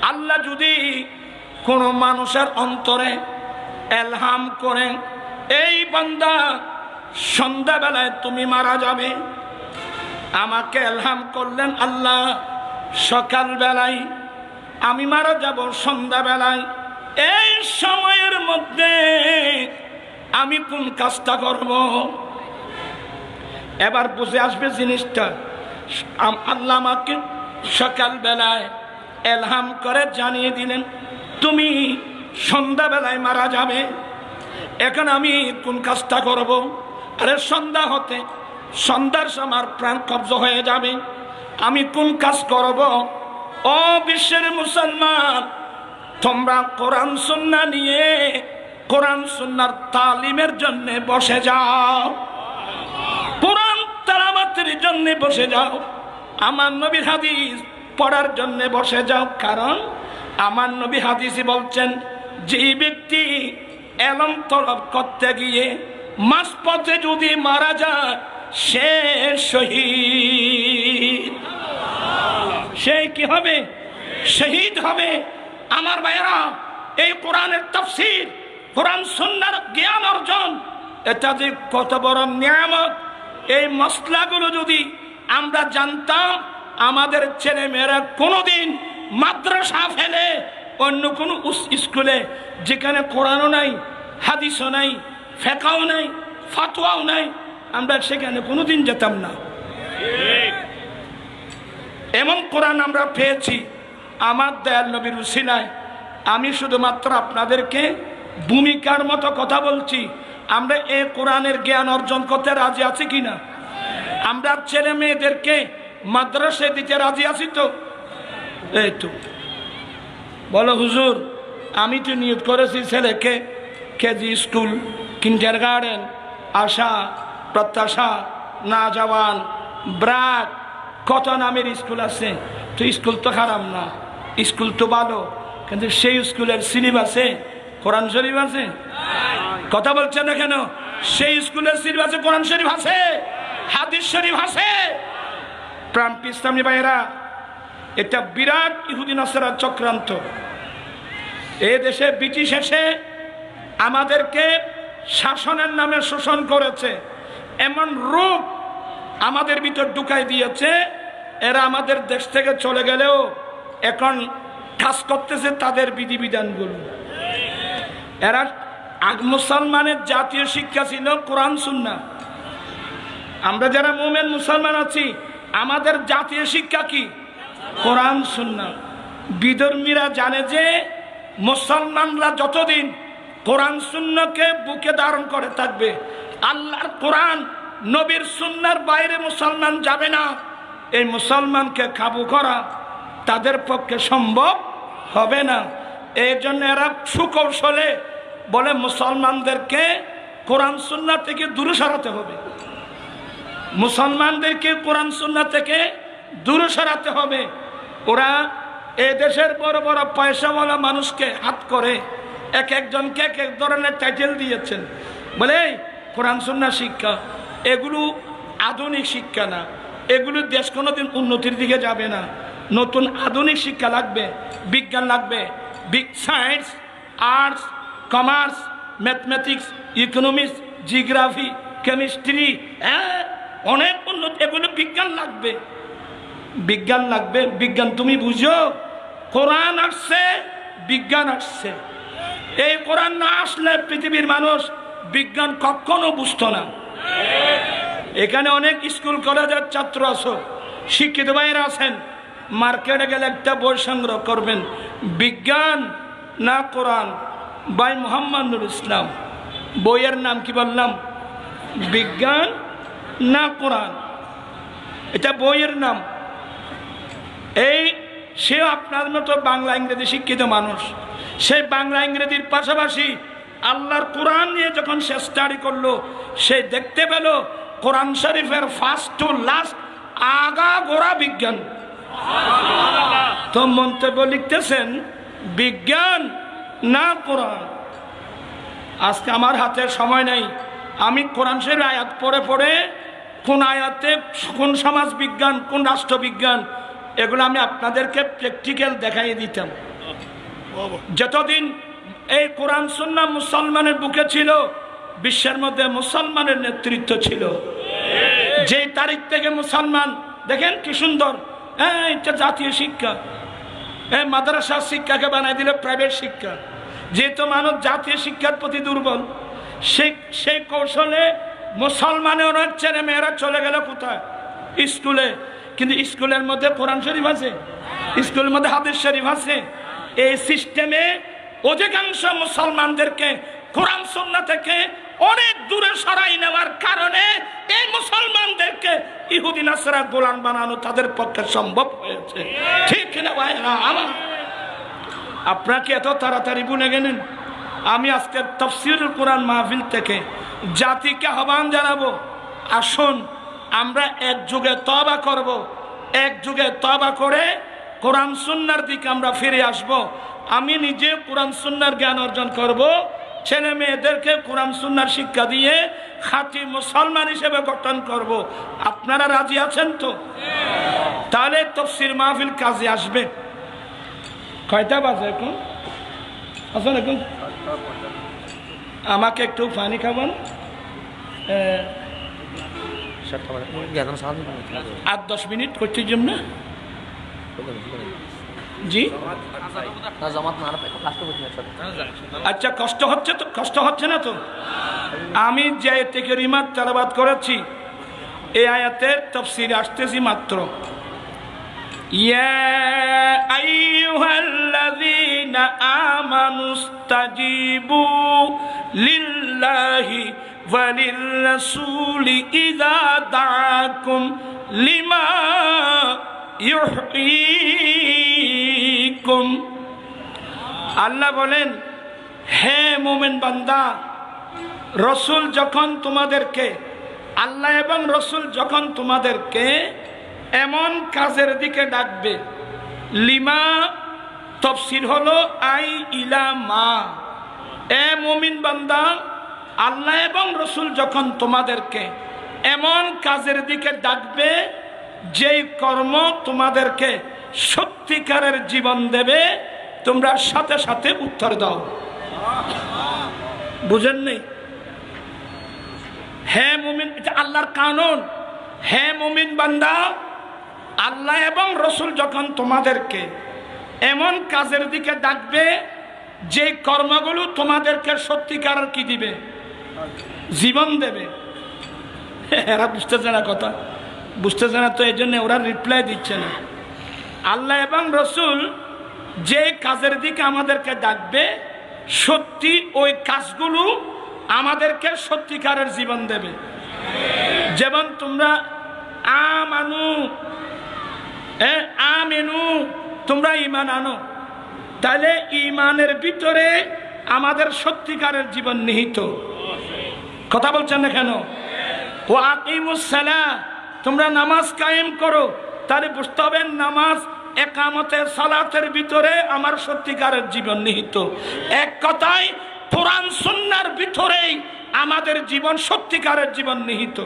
আল্লাহ যদি কোনো মানুষের অন্তরে ইলহাম করে এই বান্দা সন্ধ্যাবেলায় তুমি মারা যাবে, আমাকে ইলহাম করলেন আল্লাহ সকালবেলায় আমি মারা যাব সন্ধ্যাবেলায়, এই সময়ের মধ্যে আমি কোন কাজটা করব? এবার বুঝে আসবে জিনিসটা। আল্লাহ আমাকে সকালবেলায় ইলহাম করে জানিয়ে দিলেন তুমি সন্ধ্যাবেলায় মারা যাবে, এখন আমি কোন কাজটা করব? আরে সন্ধ্যা হতে সন্ধ্যার সময় প্রাণ কব্জ হয়ে যাবে, আমি কোন কাজ করব? ও বিশ্বের মুসলমান, তোমরা কোরআন সুন্নাহ নিয়ে কোরআন সুন্নাহর তালিমের জন্য বসে যাও, কোরআন তেলাওয়াতের জন্য বসে যাও, আমার নবীর হাদিস পড়ার জন্য বসে যাও। কারণ আমার নবী হাদিসে বলছেন, যে ব্যক্তি ইলম তলব করতে গিয়ে মাঝপথে যদি মারা যায় সে শহীদ। সে কি হবে? শহীদ হবে। আমার ভাইরা, এই কোরআনের তাফসীর, কোরআন সুন্নাহর জ্ঞান অর্জন, এটা যে কত বড় নিয়ামত। এই মসলাগুলো যদি আমরা জানতাম, আমাদের ছেলে মেয়েরা কোনোদিন মাদ্রাসা ফেলে অন্য কোনো স্কুলে যেখানে কোরআনও নাই, হাদিসও নাই, ফিকহও নাই, ফতোয়াও নাই, আমরা সেখানে কোনোদিন যেতাম না। এমন কোরআন আমরা পেয়েছি আমার দয়াল নবীর উসিলায়। আমি শুধুমাত্র আপনাদেরকে ভূমিকার মতো কথা বলছি। আমরা এই কোরআনের জ্ঞান অর্জন করতে রাজি আছি কিনা? আমরা ছেলে মেয়েদেরকে মাদ্রাসায় দিতে রাজি আছি তো? এই তো বলো হুজুর, আমি তো নিয়োগ করেছি ছেলেকে কেজি স্কুল, কিন্ডারগার্টেন, আশা, প্রত্যাশা, নাজওয়ান, ব্রাক, কত নামের স্কুল আছে। তো স্কুল তো খারাপ না, স্কুল তো ভালো, কিন্তু সেই স্কুলের সিলেবাসে কোরআন শরীফ আছে? কথা বলছেন না কেন? সেই স্কুলের সিট আছে, কোরআন শরীফ আছে, হাদিস শরীফ আছে। প্রাণ ইসলামী ভাইয়েরা, এটা বিরাট ইহুদি নাসারা চক্রান্ত। এ দেশে ব্রিটিশ এসে আমাদেরকে শাসনের নামে শোষণ করেছে, এমন রূপ আমাদের ভিতর ঢুকাই দিয়েছে। এরা আমাদের দেশ থেকে চলে গেলেও এখন কাজ করতেছে তাদের বিধিবিধানগুলো। এরা মুসলমানের জাতীয় শিক্ষা ছিল কোরআন সুন্নাহ। আমরা যারা মুমিন মুসলমান আছি, আমাদের জাতীয় শিক্ষা কি? কোরআন সুন্নাহ। বিধর্মীরা জানে যে মুসলমানরা যতদিন কোরআন সুন্নাহকে বুকে ধারণ করে থাকবে, আল্লাহর কোরআন নবীর সুন্নাহর বাইরে মুসলমান যাবে না। এই মুসলমানকে কাবু করা তাদের পক্ষে সম্ভব হবে না। এই জন্য এরা সুকৌশলে বলে মুসলমানদেরকে কোরআন সুন্নাহ থেকে দূরে সরাতে হবে, মুসলমানদেরকে কোরআন সুন্নাহ থেকে দূরে সরাতে হবে। ওরা এ দেশের বড় বড় পয়সাওয়ালা মানুষকে হাত করে এক একজনকে এক এক ধরনের টাইটেল দিয়েছেন, বলে কোরআন সুন্নাহ শিক্ষা। এগুলো আধুনিক শিক্ষা না, এগুলো দেশ কোনোদিন উন্নতির দিকে যাবে না। নতুন আধুনিক শিক্ষা লাগবে, বিজ্ঞান লাগবে, science, arts, commerce, mathematics, economics, geography, chemistry, অনেক উন্নত। এগুলো বিজ্ঞান লাগবে, বিজ্ঞান লাগবে। বিজ্ঞান তুমি বুঝো, কোরআন আসছে, বিজ্ঞান আসছে। এই কোরআন না আসলে পৃথিবীর মানুষ বিজ্ঞান কখনো বুঝতো না। এখানে অনেক স্কুল কলেজের ছাত্র আছো, শিক্ষিত ভাইয়েরা আছেন, মার্কেটে গেলে একটা বই সংগ্রহ করবেন, বিজ্ঞান না কোরআন। ভাই মোহাম্মদ নুর ইসলাম, বইয়ের নাম কি বললাম? বিজ্ঞান না কোরআন, এটা বইয়ের নাম। এই সে আপনার মতো বাংলা ইংরেজি শিক্ষিত মানুষ, সেই বাংলা ইংরেজির পাশাপাশি আল্লাহর কোরআন নিয়ে যখন সে স্টাডি করলো, সে দেখতে পেল কোরআন শরীফের ফার্স্ট টু লাস্ট আগা গোড়া বিজ্ঞান। তো মন্তব্য লিখতেছেন বিজ্ঞান না কোরআন। আজকে আমার হাতে সময় নেই, আমি কোরআন শরীফের আয়াত পড়ে পড়ে কোন আয়াতে কোন সমাজ বিজ্ঞান, কোন রাষ্ট্রবিজ্ঞান, এগুলো আমি আপনাদেরকে প্র্যাকটিক্যাল দেখাই দিতাম। যতদিন এই কোরআন সুন্নাহ মুসলমানের বুকে ছিল, বিশ্বের মধ্যে মুসলমানের নেতৃত্ব ছিল। যে তারিখ থেকে মুসলমান, দেখেন কি সুন্দর, এটা জাতীয় শিক্ষা, মাদ্রাসা শিক্ষাকে বানাই দিল প্রাইভেট শিক্ষা। যেহেতু মানুষ জাতীয় শিক্ষার প্রতি দুর্বল, সেই কৌশলে মুসলমানের অনেক ছেলে মেয়েরা চলে গেল কোথায়? স্কুলে। কিন্তু স্কুলের মধ্যে কোরআন শরীফ আছে, স্কুলের মধ্যে হাদিস শরীফ আছে। এই সিস্টেমে অধিকাংশ মুসলমানদেরকে কোরআন সুন্নাহ থেকে অনেক দূরে সরাই নেওয়ার কারণে এই মুসলমানদেরকে ইহুদি নাসরা গোলাম বানানো তাদের পক্ষে সম্ভব হয়েছে। ঠিক না ভাইরা আমার? আপনাকে এত তাড়াতাড়ি ভুলে গেলেন? আমি আজকে তাফসীরুল কোরআন মাহফিল থেকে জাতিকে আহ্বান জানাবো, আসুন আমরা একযোগে তওবা করব, একযোগে তওবা করে কোরআন সুন্নাহর দিকে আমরা ফিরে আসব। আমি নিজে কোরআন সুন্নাহর জ্ঞান অর্জন করব, ছেলে মেয়েদেরকে কোরআন সুন্নাহর শিক্ষা দিয়ে খাঁটি মুসলমান হিসেবে গঠন করব। আপনারা রাজি আছেন তো? তাহলে তাফসীর মাহফিল কাজে আসবে। কয়টা বাজে এখন? আসুন এখন আমাকে একটু পানি খাবেন, 8-10 মিনিট করতে জন্য। জি আচ্ছা, কষ্ট হচ্ছে তো? কষ্ট হচ্ছে না তো? আমি যে আয়াতে কারিমা তেলাওয়াত করেছি, এই আয়াতের তাফসীর আসতেছি মাত্র। ইয়া আইয়ুহাল্লাযীনা আমানুস্তাজিবু লিল্লাহি ওয়ালির রাসূলি ইযা দাআকুম লিমা ইউহয়িকুম। আল্লাহ বলেন, হে মুমিন বান্দা, রসুল যখন তোমাদেরকে, আল্লাহ এবং রসুল যখন তোমাদেরকে এমন কাজের দিকে ডাকবে, লিমা তাফসীর হলো আই ইলা মা, এ মুমিন বান্দা, আল্লাহ এবং রসুল যখন তোমাদেরকে এমন কাজের দিকে ডাকবে যেই কর্ম তোমাদেরকে সত্যিকারের জীবন দেবে, তোমরা সাথে সাথে উত্তর দাও। বুঝেন নেই? হে মুমিন, এটা আল্লাহর কানুন। হে মুমিন বান্দা, আল্লাহ এবং রসুল যখন তোমাদেরকে এমন কাজের দিকে ডাকবে যে কর্মগুলো তোমাদেরকে সত্যিকারের কি দিবে, জীবন দেবে। এরা বুঝতেছে না কথা, বুঝতেছে না, তো এই জন্য ওরা রিপ্লাই দিচ্ছে না। আল্লাহ এবং রসুল যে কাজের দিকে আমাদেরকে ডাকবে, সত্যি ওই কাজগুলো আমাদেরকে সত্যিকারের জীবন দেবে। যেমন তোমরা আমানু, আমিনু, তোমরা ঈমান আনো, তাহলে ঈমানের ভিতরে আমাদের সত্যিকারের জীবন নিহিত। কথা বলছেন না কেন? ওয়া আকিমুস সালাহ, তোমরা নামাজ কায়েম করো, তাহলে বুঝতে হবে নামাজ একামতে সালাতের ভিতরে আমার সত্যিকারের জীবন নিহিত। এক কথায় কোরআন সুন্নাহর ভিতরেই আমাদের জীবন সত্যিকারের জীবন নিহিত।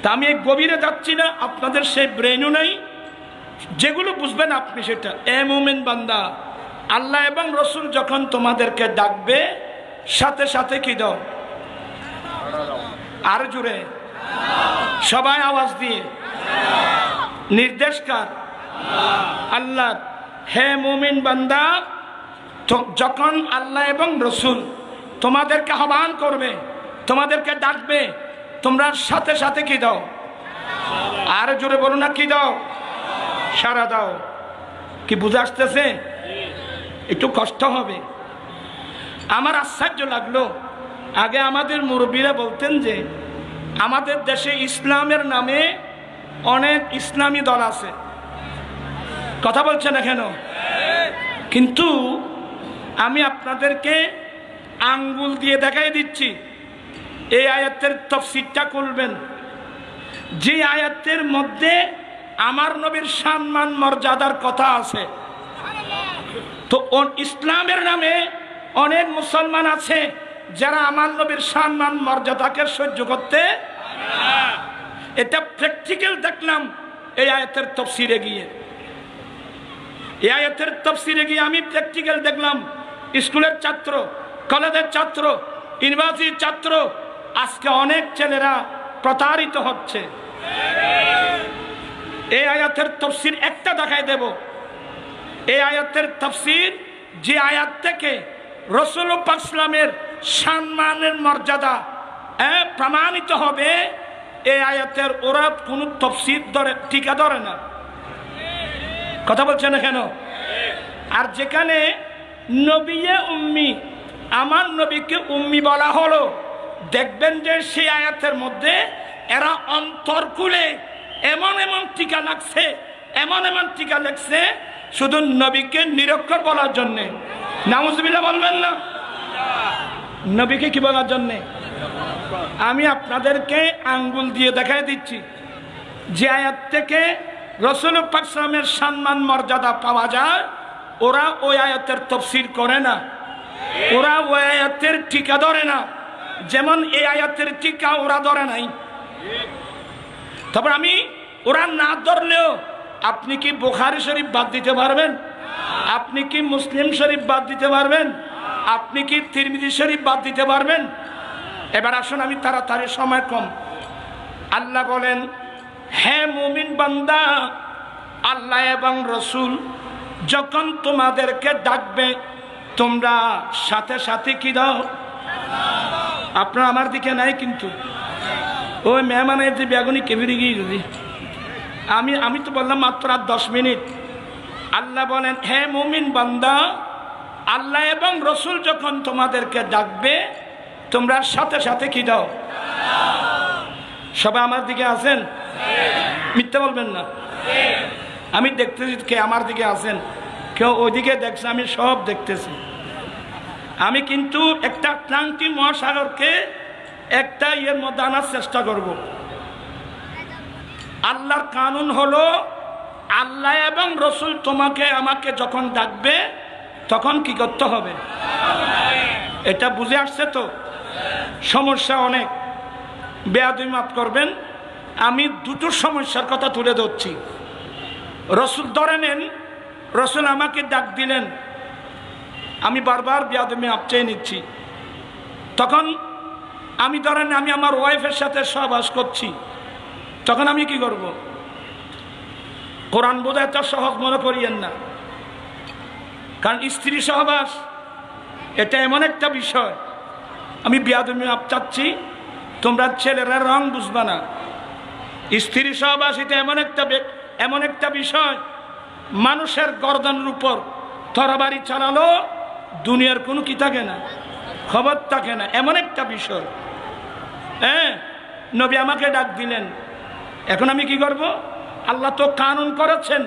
তা আমি এই গভীরে যাচ্ছি না, আপনাদের সেই ব্রেনও নাই, যেগুলো বুঝবেন আপনি সেটা। এ মুমিন বান্দা, আল্লাহ এবং রসুল যখন তোমাদেরকে ডাকবে, সাথে সাথে কি দাও? আর জুড়ে সবাই আওয়াজ দিয়ে। নির্দেশ কার? আল্লাহ। হে মুমিন বান্দা, যখন আল্লাহ এবং রসুল তোমাদেরকে আহ্বান করবে, তোমাদেরকে ডাকবে, তোমরা সাথে সাথে কি দাও? আর জোরে বলো না, কি দাও? সাড়া দাও। কি বুঝে আসতেছে? একটু কষ্ট হবে। আমার আশ্চর্য লাগলো, আগে আমাদের মুরব্বীরা বলতেন যে আমাদের দেশে ইসলামের নামে অনেক ইসলামী দল আছে। কথা বলছে না কেন? কিন্তু আমি আপনাদেরকে আঙ্গুল দিয়ে দেখাই দিচ্ছি, এই আয়াতের তাফসীরটা করবেন, যে আয়াতের মধ্যে আমার নবীর সম্মান মর্যাদার কথা আছে। তো ইসলামের নামে অনেক মুসলমান আছে যারা আমার নবীর সম্মান মর্যাদাকে সহ্য করতে, এটা প্র্যাকটিক্যাল দেখলাম এই আয়াতের তাফসীরে গিয়ে। এই আয়াতের তাফসীরে গিয়ে আমি প্র্যাকটিক্যাল দেখলাম। স্কুলের ছাত্র, কলেজের ছাত্র, ইউনিভার্সিটির ছাত্র, আজকে অনেক ছেলেরা প্রতারিত হচ্ছে। এই আয়াতের তাফসীর একটা দেখাই দেব। এই আয়াতের তাফসীর, যে আয়াত থেকে রাসূল পাক সাল্লামের সম্মানের মর্যাদা প্রমাণিত হবে, এই আয়াতের ওরা কোন তাফসীর ধরে, টিকা ধরে না। কথা বলছে না কেন? আর যেখানে নবিয়ে উম্মি, আমার নবীকে উম্মি বলা হলো, দেখবেন যে সেই আয়াতের মধ্যে এরা অন্তরকুলে এমন এমন টিকা লাগছে, এমন এমন টিকা লাগছে শুধু নবীকে নিরক্ষর বলার জন্যে। নাউজুবিল্লাহ বলবেন না? নবীকে কি বলার জন্যে? আমি আপনাদেরকে আঙ্গুল দিয়ে দেখাই দিচ্ছি, যে আয়াত থেকে রাসূল পাক সাল্লামের সম্মান মর্যাদা পাওয়া যায়, ওরা ওই আয়াতের তাফসীর করে না, ওরা ওই আয়াতের টিকা ধরে না। যেমন এই আয়াতের টিকা ওরা ধরে নাই। তারপর আমি ওরা না ধরলেও আপনি কি বুখারী শরীফ বাদ দিতে পারবেন? আপনি কি মুসলিম শরীফ বাদ দিতে পারবেন? আপনি কি তিরমিজি শরীফ বাদ দিতে পারবেন? এবার আসুন, আমি তাড়াতাড়ি, সময় কম। আল্লাহ বলেন, হে মুমিন বান্দা, আল্লাহ এবং রসুল যখন তোমাদেরকে ডাকবে, তোমরা সাথে সাথে কি দাও? আপনারা আমার দিকে নাই কিন্তু, ওই মেহমানের যে বেগুনি কেবিরে গিয়ে যদি আমি তো বললাম মাত্র আর 10 মিনিট। আল্লাহ বলেন, হে মুমিন বান্দা, আল্লাহ এবং রসুল যখন তোমাদেরকে ডাকবে, তোমরা সাথে সাথে কি দাও? সবাই আমার দিকে আছেন? মিথ্যা বলবেন না। আমি দেখতেছি কে আমার দিকে আছেন, কেউ ওইদিকে দেখছে, আমি সব দেখতেছি। আমি কিন্তু একটা আটলান্টিক মহাসাগরকে একটা ইয়ের মধ্যে আনার চেষ্টা করব। আল্লাহর কানুন হলো, আল্লাহ এবং রসুল তোমাকে আমাকে যখন ডাকবে, তখন কি করতে হবে? এটা বুঝে আসছে তো? সমস্যা অনেক, বেয়াদবি মাফ করবেন। আমি দুটো সমস্যার কথা তুলে ধরছি। রসুল ধরে নেন, রসুল আমাকে ডাক দিলেন, আমি বারবার বেয়াদবি মাফ চেয়ে নিচ্ছি। তখন আমি ধরেন আমি আমার ওয়াইফের সাথে সহবাস করছি, তখন আমি কি করব? কোরআন বোঝা এত সহজ মনে করিয়েন না, কারণ স্ত্রী সহবাস এটা এমন একটা বিষয়, আমি বেয়াদবি মাফ চাচ্ছি, তোমরা ছেলেরা রং বুঝবা না। স্ত্রী সহবাস এটা এমন একটা বিষয়, মানুষের গর্দনের উপর তরবারি চালালো দুনিয়ার কোনো কি থাকে না, খবর থাকে না, এমন একটা বিষয়। হ্যাঁ, নবী আমাকে ডাক দিলেন, এখন আমি কি করব? আল্লাহ তো কানুন করেছেন,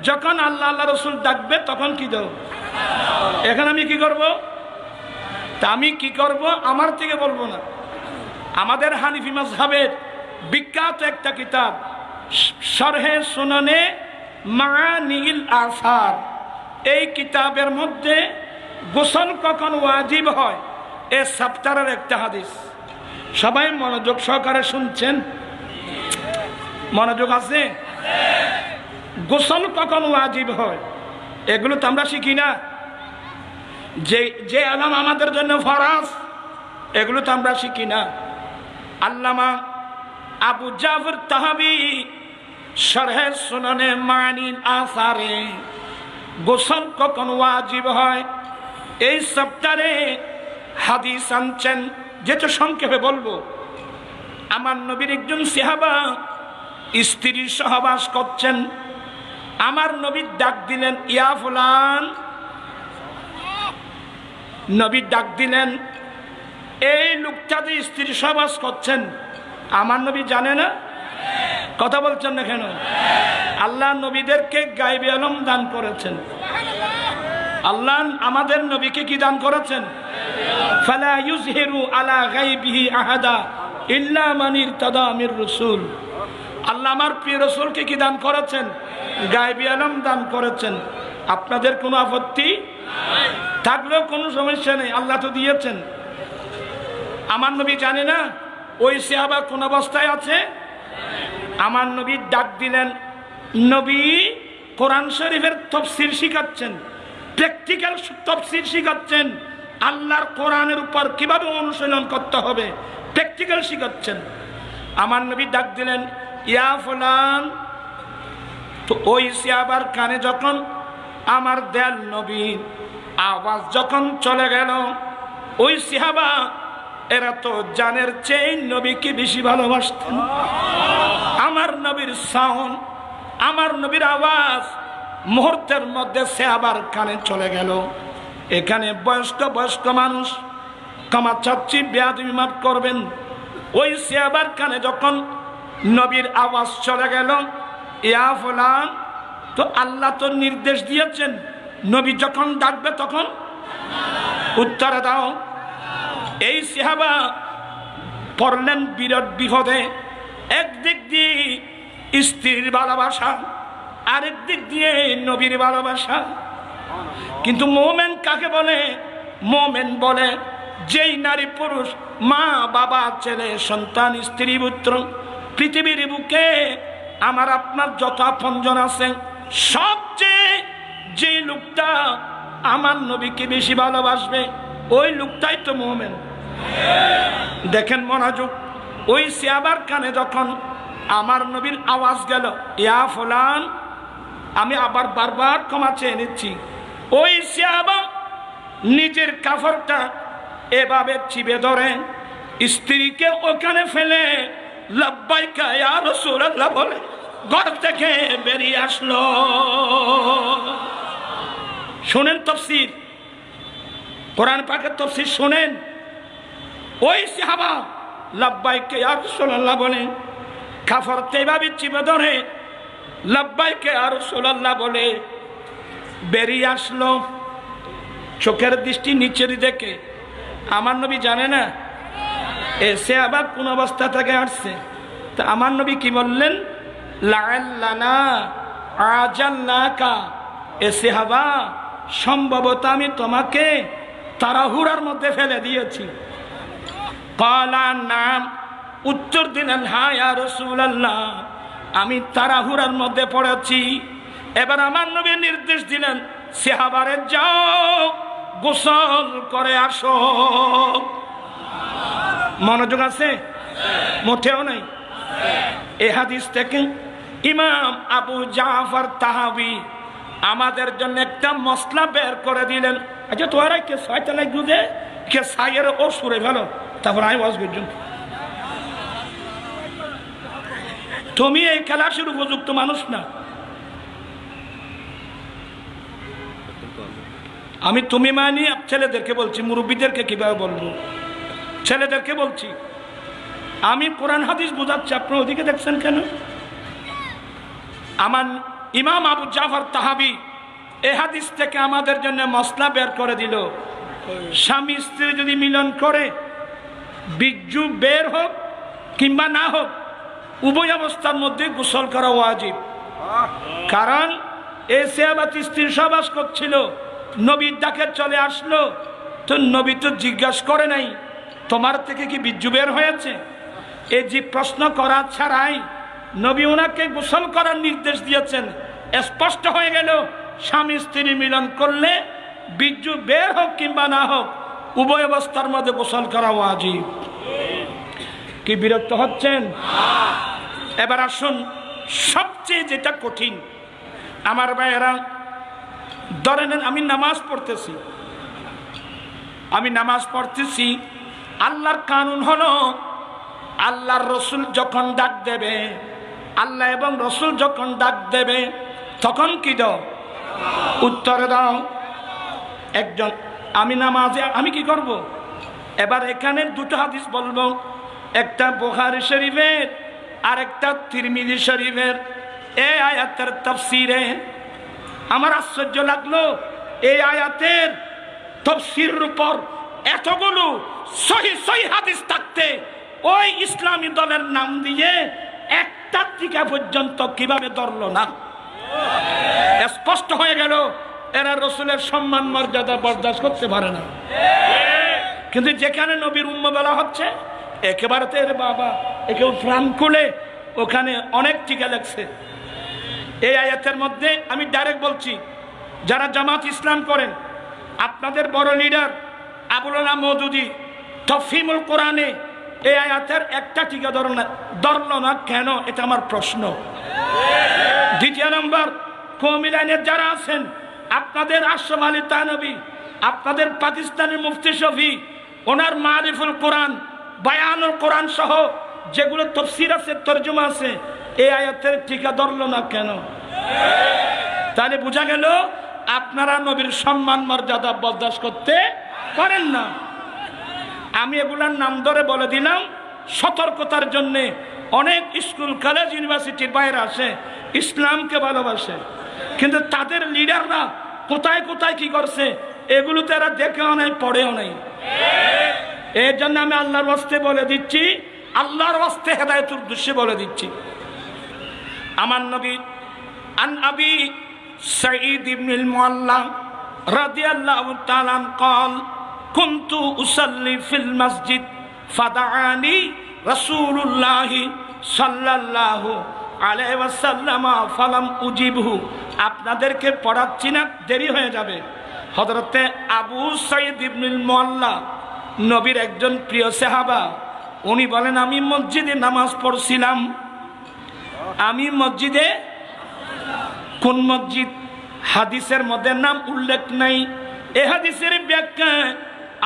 যখন আল্লাহ আল্লাহ রসুল ডাকবে তখন কি দেব। এখন আমি কি করব? তা আমি কি করব আমার থেকে বলবো না। আমাদের হানিফি মাযহাবের বিখ্যাত একটা কিতাব শরহে সুনানে মাআনিল আসার, এই কিতাবের মধ্যে গোসল কখন ওয়াজিব হয় এই চ্যাপ্টারের একটা হাদিস। সবাই মনোযোগ সহকারে শুনছেন? মনোযোগ আছে? গোসল কখন ওয়াজিব হয় এগুলো তো আমরা শিখি না। যে আলাম আমাদের জন্য ফরজ এগুলো তো আমরা শিখি না। আল্লামা আবু জাফর তাহাবি শরহে সুনানে মাআনিল আসারে গোসল কখন ওয়াজিব হয় এই চ্যাপ্টারে হাদিস আনছেন, যেটা সংক্ষেপে বলবো। আমার নবীর একজন সাহাবা স্ত্রীর সহবাস করছেন, আমার নবী ডাক দিলেন, ইয়া ফুলান। নবী ডাক দিলেন, এই লোকটা যে স্ত্রীর সহবাস করছেন আমার নবী জানে না? কথা বলছেন না কেন? আল্লাহ নবীদেরকে গায়বী ইলম দান করেছেন। আল্লাহ আমাদের নবীকে কি দান করেছেন? ফালা ইউযহিরু আলা গায়বিহি আহাদা ইল্লা মান ইরতাদা মির রাসূল। আল্লাহ আমার প্রিয় রাসূলকে কি দান করেছেন? গায়বী ইলম দান করেছেন। আপনাদের কোনো আপত্তি থাকলেও কোনো সমস্যা নেই, আল্লাহ তো দিয়েছেন। আমার নবী জানে না ওই সাহাবা কোন অবস্থায় আছে? আমার নবী ডাক দিলেন, নবী কোরআন শরীফের তাফসীর শিখাচ্ছেন, প্র্যাকটিক্যাল তাফসীর শিখাচ্ছেন, আল্লাহর কোরআনের উপর কিভাবে অনুশীলন করতে হবে প্র্যাকটিক্যাল শিখাচ্ছেন। আমার নবী ডাক দিলেন, ইয়া ফুলান। তো ওই সাহাবার কানে যখন আমার দয়াল নবীর আওয়াজ যখন চলে গেল, ওই সাহাবা এরা তো জানের চেয়ে নবীকে বেশি ভালোবাসতেন। আমার নবীর সাউন্ড, আমার নবীর আওয়াজ মুহূর্তের মধ্যে সাহাবার কানে চলে গেল। এখানে বয়স্ক মানুষ, ক্ষমা চাচ্ছি, বেয়াদবি মাফ করবেন। ওই সাহাবার কানে যখন নবীর আওয়াজ চলে গেল, ইয়া ফুলান, তো আল্লাহ তো নির্দেশ দিয়েছেন নবী যখন ডাকবে তখন উত্তরে দাও। এই সাহাবা পড়লেন বিরাট বিপদে। একদিক দিয়ে স্ত্রীর ভালোবাসা, আরেক দিক দিয়ে নবীর ভালোবাসা। কিন্তু মোমেন কাকে বলে? মোমেন বলে যেই নারী পুরুষ, মা বাবা ছেলে সন্তান স্ত্রী পুত্র, পৃথিবীর বুকে আমার আপনার যত আপনজন আছে, সবচেয়ে যে লোকটা আমার নবীকে বেশি ভালোবাসবে ওই লোকটাই তো মুমিন। দেখেন মনোযোগ, ওই সাহাবার কানে যখন আমার নবীর আওয়াজ গেল, ইয়া ফুলান, আমি আবার বারবার ক্ষমা চেয়ে নিচ্ছি। ওই সাহাবা নিজের কাফরটা এভাবে চিপে ধরে স্ত্রীকে ওখানে ফেলে লাব্বাইকা ইয়া রাসূলুল্লাহ বলে ঘর থেকে বেরিয়ে আসলো। শুনেন তাফসীর, কোরআন পাকের তাফসীর শুনেন। ওই সাহাবা লাব্বাইকা ইয়া রাসূলুল্লাহ বলে কাফরটা এভাবে চিপে ধরে লাব্বাইকা ইয়া রাসূলুল্লাহ বলে বেরিয়ে আসলো। চোখের দৃষ্টি নিচের দিকে। আমার নবী জানে না এসে আবার কোন অবস্থা থেকে আসছে। তা আমার নবী কি বললেন? লাআল্লানা আজাল্লাকা, এসে হাবা সম্ভবত আমি তোমাকে তাড়াহুড়ার মধ্যে ফেলে দিয়েছি। ক্বালা নাম, উত্তর দিলেন হ্যাঁ ইয়া রাসূলুল্লাহ, আমি তাড়াহুড়ার মধ্যে পড়েছি। এবার আমার নবী নির্দেশ দিলেন, সাহাবারে যাও গোসল করে আসো। মনোযোগ আছে? মোটেও নাই। এই হাদিস থেকে ইমাম আবু জাফর তাহাবি আমাদের জন্য একটা মশলা বের করে দিলেন। আচ্ছা তোরা কে ছয়টা লাগু দে, কে সাইয়ের ও সুরে ভালো, তারপর আমি ওয়াজ করলাম। তুমি এই খেলার উপযুক্ত মানুষ না। আমি তুমি মানি ছেলেদেরকে বলছি, মুরব্বীদেরকে কিভাবে বলবো, ছেলেদেরকে বলছি। আমি কোরআন হাদিস বোঝাচ্ছি, আপনার ওদিকে দেখছেন কেন? আমার ইমাম আবু জাফর তাহাবি এই হাদিস থেকে আমাদের জন্য মশলা বের করে দিল। স্বামী স্ত্রী যদি মিলন করে, বীর্য বের হোক কিংবা না হোক, উভয় অবস্থার মধ্যে গোসল করা ওয়াজিব। কারণ এই সাহাবা স্ত্রীর সহবাস করছিল, নবীর ডাকে চলে আসলো, তো নবী তো জিজ্ঞাসা করে নাই তোমার থেকে কি বীর্য বের হয়েছে। এই যে প্রশ্ন করা ছাড়াই নবী ওনাকে গোসল করার নির্দেশ দিয়েছেন। স্পষ্ট হয়ে গেল স্বামী স্ত্রী মিলন করলে বীর্য বের হোক কিংবা না হোক, উভয় অবস্থার মধ্যে গোসল করা ওয়াজিব। কি বিরক্ত হচ্ছেন? এবার আসুন, সবচেয়ে যেটা কঠিন আমার ভাইয়েরা, ধরে নেন আমি নামাজ পড়তেছি, আল্লাহর কানুন হলো আল্লাহর রসুল যখন ডাক দেবে, আল্লাহ এবং রসুল যখন ডাক দেবে তখন কি দাও? উত্তরে দাও। একজন আমি নামাজে আমি কি করব? এবার এখানে দুটো হাদিস বলবো, একটা বুখারী শরীফের আর একটা তিরমিজি শরীফের। এই আয়াতের তাফসীরে আমার আশ্চর্য লাগলো, এই আয়াতের তাফসীরের উপর এতগুলো সহিহ হাদিস থাকতে ওই ইসলামী দলের নাম দিয়ে একটা টিকা পর্যন্ত কিভাবে ধরলো না? স্পষ্ট হয়ে গেল এরা রসুলের সম্মান মর্যাদা বরদাস্ত করতে পারে না। কিন্তু যেখানে নবীর উম্মত বলা হচ্ছে, একেবারে তো এর বাবা একেও প্রাণ খুলে ওখানে অনেক টিকা লাগছে। এই আয়াতের মধ্যে আমি ডাইরেক্ট বলছি, যারা জামাত ইসলাম করেন, আপনাদের বড় লিডার আবুল আলা মওদুদি তফহিমুল কোরআনে এই আয়াতের একটা টিকা ধরল না কেন? এটা আমার প্রশ্ন। দ্বিতীয় নম্বর, কওমি লাইনের যারা আছেন, আপনাদের আশরাফ আলী থানভী, আপনাদের পাকিস্তানের মুফতি শফি, ওনার মারিফুল কোরআন, বায়ানুল কোরআন সহ যেগুলো তাফসীর আছে, তরজমা আছে, এই আয়াতের টিকা ধরল না কেন? তাহলে বোঝা গেল আপনারা নবীর সম্মান মর্যাদা বরদাস্ত করতে পারেন না। আমি এগুলার নাম ধরে বলে দিলাম সতর্কতার জন্য। অনেক স্কুল কলেজ ইউনিভার্সিটির বাইরে আসে, ইসলামকে ভালোবাসে, কিন্তু তাদের লিডাররা কোথায় কোথায় কি করছে এগুলো তো এরা দেখেও নাই, পড়েও নাই। এর জন্য আমি আল্লাহর ওয়াস্তে বলে দিচ্ছি, আল্লাহর ওয়াস্তে হেদায়েতের উদ্দেশ্যে বলে দিচ্ছি। আমার নবী আন আবি সাঈদ ইবনুল মুআল্লা রাদিয়াল্লাহু তাআলা قال كنت أصلي في المسجد فدعاني رسول الله صلى الله عليه وسلم فلم أجبه। আপনাদেরকে পড়াচ্ছি না, দেরি হয়ে যাবে। হযরতে আবু সাঈদ ইবনুল মুআল্লা নবীর একজন প্রিয় সাহাবা, উনি বলেন আমি মসজিদে নামাজ পড়ছিলাম। আমি মসজিদে, কোন মসজিদ হাদিসের মধ্যে নাম উল্লেখ নাই। এ হাদিসের ব্যাখ্যা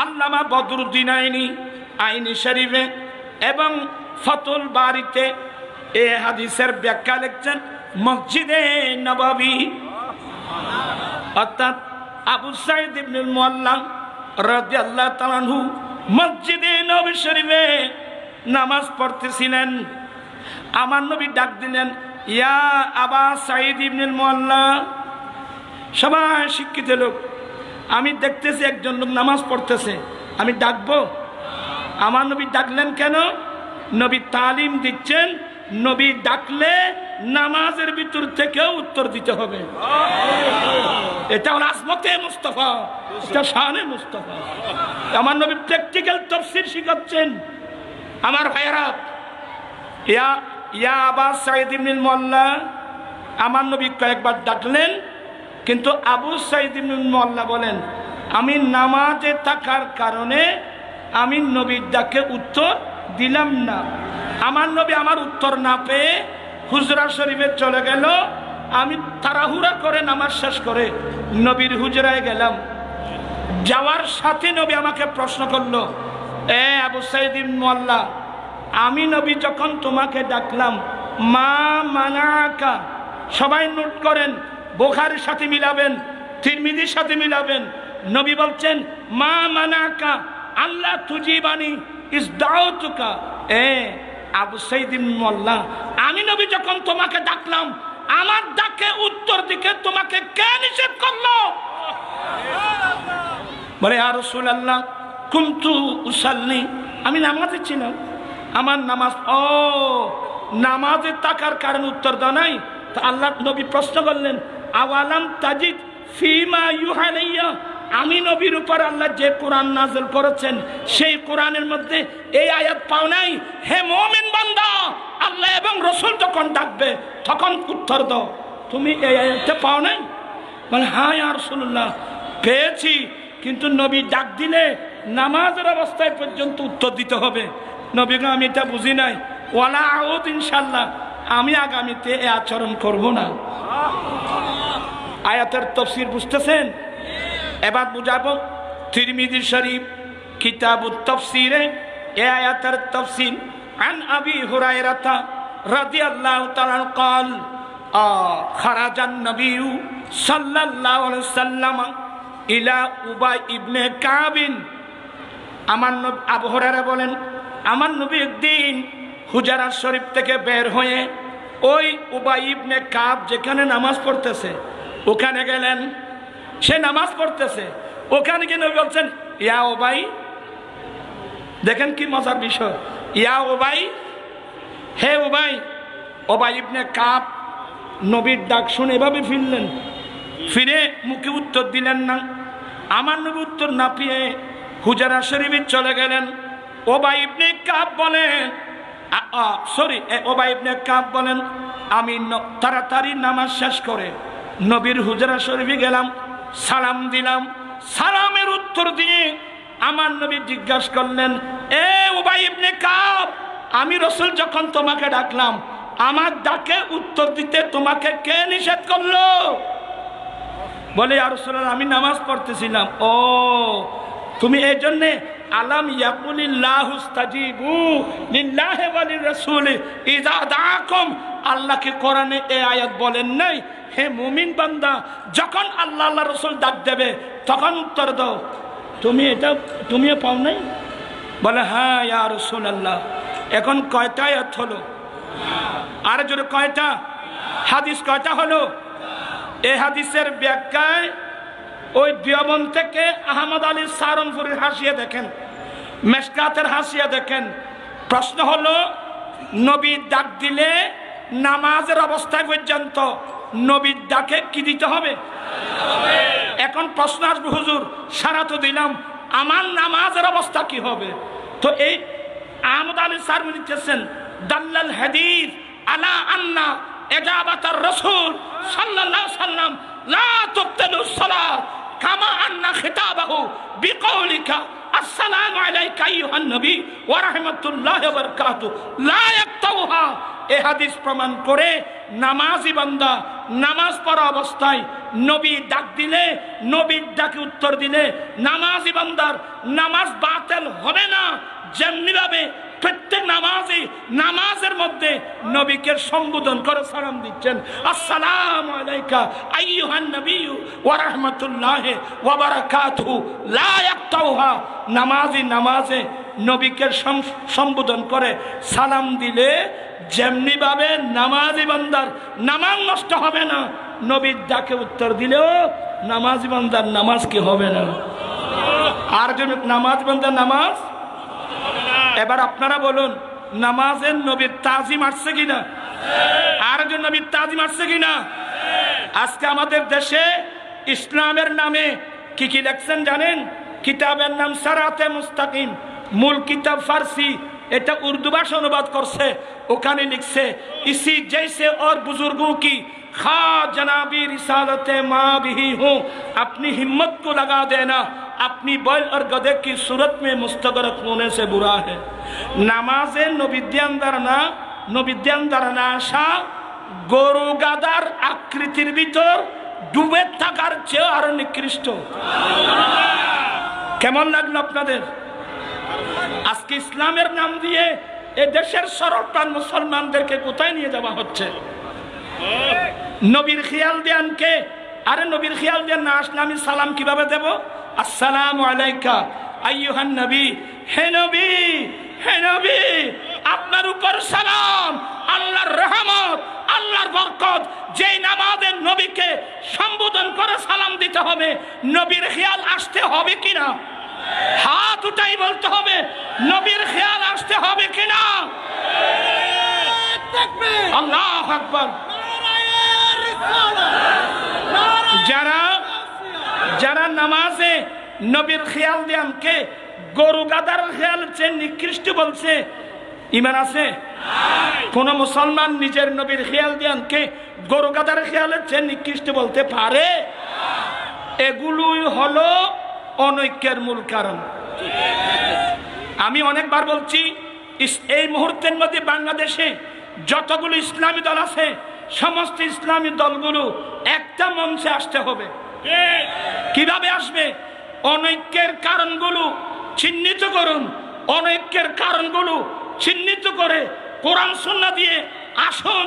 আল্লামা বদরুদ্দিন আইনি শরীফে এবং ফাতুল বারিতে এ হাদিসের ব্যাখ্যা লিখছেন মসজিদে নববী। অর্থাৎ আবু সাঈদ ইবনুল মুআল্লা রাদিয়াল্লাহু তাআলা আনহু মসজিদে নববী শরীফে নামাজ পড়তেছিলেন। আমার নবী ডাক দিলেন, ইয়া আবা সাঈদ ইবনুল মুআল্লা। সবাই শিক্ষিত লোক, আমি দেখতেছি একজন লোক নামাজ পড়তেছে, আমি ডাকবো? আমার নবী ডাকলেন কেন? নবী তালিম দিচ্ছেন, নবী ডাকলে নামাজের ভিতর থেকেও উত্তর দিতে হবে। এটা হলো আজমতে মুস্তাফা, এটা শানে মুস্তাফা। আমার নবী প্র্যাকটিক্যাল তাফসীর শিখাচ্ছেন। আমার ভাইয়েরা, ইয়া আবা সাঈদ ইবনুল মুআল্লা, আমার নবী কয়েকবার ডাকলেন, কিন্তু আবু সাঈদ ইবনুল মুআল্লা বলেন, আমি নামাজে থাকার কারণে আমি নবীর ডাকে উত্তর দিলাম না। আমার নবী আমার উত্তর না পেয়ে হুজরা শরীফে চলে গেল। আমি তাড়াহুড়া করে নামাজ শেষ করে নবীর হুজরায় গেলাম। যাওয়ার সাথে নবী আমাকে প্রশ্ন করলো, এ আবু সাঈদ ইবনুল মুআল্লা, আমি নবী যখন তোমাকে ডাকলাম, মা মানাকা, সবাই নোট করেন, বুখারীর সাথে মিলাবেন, তিরমিজির সাথে মিলাবেন। নবী বলছেন, মা মানাকা আল্লাহ তুজিবানি ইসদাউতুকা। আবু সাঈদ ইবনুল মুআল্লা, আমি নবী যখন তোমাকে ডাকলাম, আমার ডাকে উত্তর দিকে তোমাকে কে নিষেধ করলো? বলে, ইয়া রাসূলুল্লাহ কুনতু উসাল্লি, আমি নামাজে ছিলাম, আমার নামাজ। ও, নামাজে থাকার কারণে উত্তর দাও নাই? তো আল্লাহ নবী প্রশ্ন করলেন, আওয়ালাম তাজিদ ফিমা ইউহালাইয়া, আমি নবীর উপর আল্লাহ যে কোরআন নাযিল করেছেন সেই কোরআনের মধ্যে এই আয়াত পাও নাই? হে মুমিন বান্দা, আল্লাহ এবং রাসূল যখন ডাকবে তখন উত্তর দাও, তুমি এই আয়াতটা পাও নাই? বলে, হ্যাঁ ইয়া রাসূলুল্লাহ, পেয়েছি, কিন্তু নবী ডাক দিলে নামাজের অবস্থায় পর্যন্ত উত্তর দিতে হবে। নবীকে আমি এটা বুঝি নাই, ওয়ালা আউদ, ইনশাআল্লাহ আমি আগামীতে এই আচরণ করব না। আয়াতের তাফসীর বুঝতেছেন? এবার বুঝাবো। তিরমিজি শরীফ কিতাবুত তাফসীরে এই আয়াতের তাফসীর, আন আবি হুরায়রা রাদিয়াল্লাহু তাআলা قال خرج النبي صلى الله عليه وسلم الى উবাই ইবনে কাব। আমার নবী, আবু হুরায়রা বলেন, আমার নবী একদিন হুজরা শরীফ থেকে বের হয়ে ওই উবাই ইবনে কাব যেখানে নামাজ পড়তেছে ওখানে গেলেন। সে নামাজ পড়তেছে, ওখানে গিয়ে নবী বলছেন, ইয়া উবাই, দেখেন কি মজার বিষয়, ইয়া উবাই, হে উবাই। উবাই ইবনে কাব নবীর ডাক শুনে এভাবে ফিরলেন, ফিরে মুখে উত্তর দিলেন না। আমার নবী উত্তর না পেয়ে হুজরা শরীফে চলে গেলেন। উবাই ইবনে কাব বলেন, উবাই ইবনে কাব বলেন, আমি তাড়াতাড়ি নামাজ শেষ করে নবীর হুজরা শরীফে গেলাম, সালাম দিলাম। সালামের উত্তর দিয়ে আমার নবী জিজ্ঞাসা করলেন, এ উবাই ইবনে কাব, আমি রাসূল যখন তোমাকে ডাকলাম, আমার ডাকে উত্তর দিতে তোমাকে কে নিষেধ করলো? বলে, ইয়া রাসূলুল্লাহ, আমি নামাজ পড়তেছিলাম। ও, তুমি এই জন্যে আলাম ইয়াকুলিল্লাহু ইস্তাজিবু লিল্লাহি ওয়া লিররাসূলি ইযা দাআকুম, আল্লাহকে কোরআনে এই আয়াত বলেন নাই, হে মুমিন বান্দা, যখন আল্লাহ আল্লাহ রাসূল ডাক দেবে তখন উত্তর দাও। তুমিও পাও নাই? বলে, হ্যাঁ ইয়া রাসূলুল্লাহ। এখন কয়টা আয়াত হলো? আর জোরে কয়টা? হাদিস কয়টা হলো? এই হাদিসের ব্যাখ্যায় ওই দিওবন্দ থেকে আহমদ আলী সাহারানপুরের হাসিয়া দেখেন, মেশকাতের হাসিয়া দেখেন। প্রশ্ন হলো, নবী ডাক দিলে নামাজের অবস্থায় পর্যন্ত নবীর ডাকে কি দিতে হবে? এখন প্রশ্ন আসবে, হুজুর সারা তো দিলাম, আমার নামাজের অবস্থা কি হবে? তো এই আহমদ আলী স্যার লিখতেছেন, দাল্লাল হাদিস আলা আন্না ইজাবাতার রাসূল সাল্লাল্লাহু আলাইহি ওয়াসাল্লাম লা তুবতিলুস সালাত কামা আন্না খিতাবাহু বিকাউলিকা আসসালামু আলাইকা আইয়ুহান নবী ওয়া রাহমাতুল্লাহি ওয়া বারাকাতুহু লা ইয়াক্তাউহা। এই হাদিস প্রমাণ করে নামাজি বান্দা নামাজ পড়া অবস্থায় নবী ডাক দিলে, নবীর ডাকে উত্তর দিলে নামাজি বান্দার নামাজ বাতিল হবে না। যেমনি ভাবে প্রত্যেক নামাজি নামাজের মধ্যে নবীকে সম্বোধন করে সালাম দিচ্ছেন, আসসালামু আলাইকা আইয়ুহান নবী ওয়া রাহমাতুল্লাহি ওয়া বারাকাতুহু লা ইয়াক্তাউহা। নামাজি নামাজে নবীকে সম্বোধন করে সালাম দিলে যেমনি ভাবে নামাজি বান্দার নামাজ নষ্ট হবে না, নবীর ডাকে উত্তর দিলেও নামাজি বান্দার নামাজ কি হবে না। আর যদি নামাজ বান্দার নামাজ, এবার আপনারা বলুন, নামাজের নবীর তাজিম আসছে কিনা? আর একজন নবীর তাজিম আসছে কিনা? আজকে আমাদের দেশে ইসলামের নামে কি কি লেখছেন জানেন? কিতাবের নাম সারাতে মুস্তাকিম, মূল কিতাব ফার্সি, এটা উর্দু ভাষা অনুবাদ করছে। ওখানে লিখছে ইসি জैसे और बुजुर्गों की खा जनाबी रिसालत माँ भी हूँ, अपनी हिम्मत को लगा देना, अपनी बैल और गधे की सूरत में मुस्तगरक होने से बुरा है। नामाजे নবিদ্যান আসা গরু গাদার আকৃতির ভিতর ডুবে থাকার চেয়ে আরো নিকৃষ্ট। কেমন লাগলো আপনাদের? আজকে ইসলামের নাম দিয়ে এ দেশের সরলপ্রাণ মুসলমানদেরকে কোথায় নিয়ে যাওয়া হচ্ছে? নবীর খেয়াল দেন কে? আরে নবীর খেয়াল দেন না আসলে আমি সালাম কিভাবে দেব? আসসালামু আলাইকা আইয়ুহান নবী, হে নবী, হে নবী, আপনার উপর সালাম, আল্লাহর রহমত, আল্লাহর বরকত। যেই নামাজের নবীকে সম্বোধন করে সালাম দিতে হবে, নবীর খেয়াল আসতে হবে কিনা? হাত উঠাই বলতে হবে, নবীর খেয়াল আসতে হবে কিনা? আল্লাহু আকবার। যারা নামাজে নবীর খেয়াল দেনকে গরু গাদার খেয়াল চেয়ে নিকৃষ্ট বলছে, ইমান আছে? কোন মুসলমান নিজের নবীর খেয়াল দেনকে গরু গাদার খেয়ালের চেয়ে নিকৃষ্ট বলতে পারে? এগুলোই হলো অনৈক্যের মূল কারণ। আমি অনেকবার বলছি, এই মুহূর্তের মধ্যে বাংলাদেশে যতগুলো ইসলামী দল আছে, সমস্ত ইসলামী দলগুলো একটা মঞ্চে আসতে হবে। কিভাবে আসবে? অনৈক্যের কারণগুলো চিহ্নিত করুন, অনৈক্যের কারণগুলো চিহ্নিত করে কোরআন সুন্নাহ দিয়ে আসুন,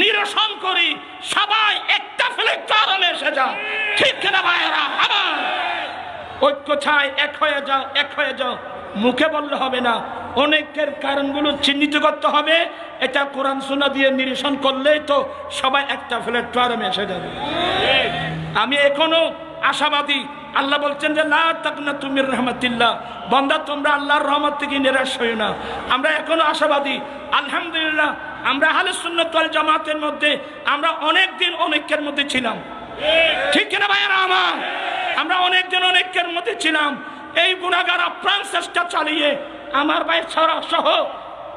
নিরসন করি, সবাই একটা প্ল্যাটফর্মে এসে যাও। ঠিক কিনা ভাইয়েরা? আমার ঐক্য চাই, এক হয়ে যাও, এক হয়ে যাও। মুখে বললে হবে না, অনেকের কারণগুলো চিহ্নিত করতে হবে। এটা কোরআন সুন্নাহ দিয়ে নিরসন করলেই তো সবাই একটা প্ল্যাটফর্মে এসে যাবে। আমি এখনো আশাবাদী। আল্লাহ বলছেন যে লা তাকনাতু মির রাহমাতিল্লাহ, বান্দা তোমরা আল্লাহর রহমত থেকে নিরাশ হইও না। আমরা এখনো আশাবাদী। আলহামদুলিল্লাহ, আমরা আহলে সুন্নাত ওয়াল জামাতের মধ্যে আমরা অনেক দিন অনেকের মধ্যে ছিলাম। ঠিক কিনা ভাইয়েরা আমার? আমরা অনেক দিন অনেকের মধ্যে ছিলাম। এই গুনাহগার আপ্রাণ চেষ্টা চালিয়ে আমার ভাই সহ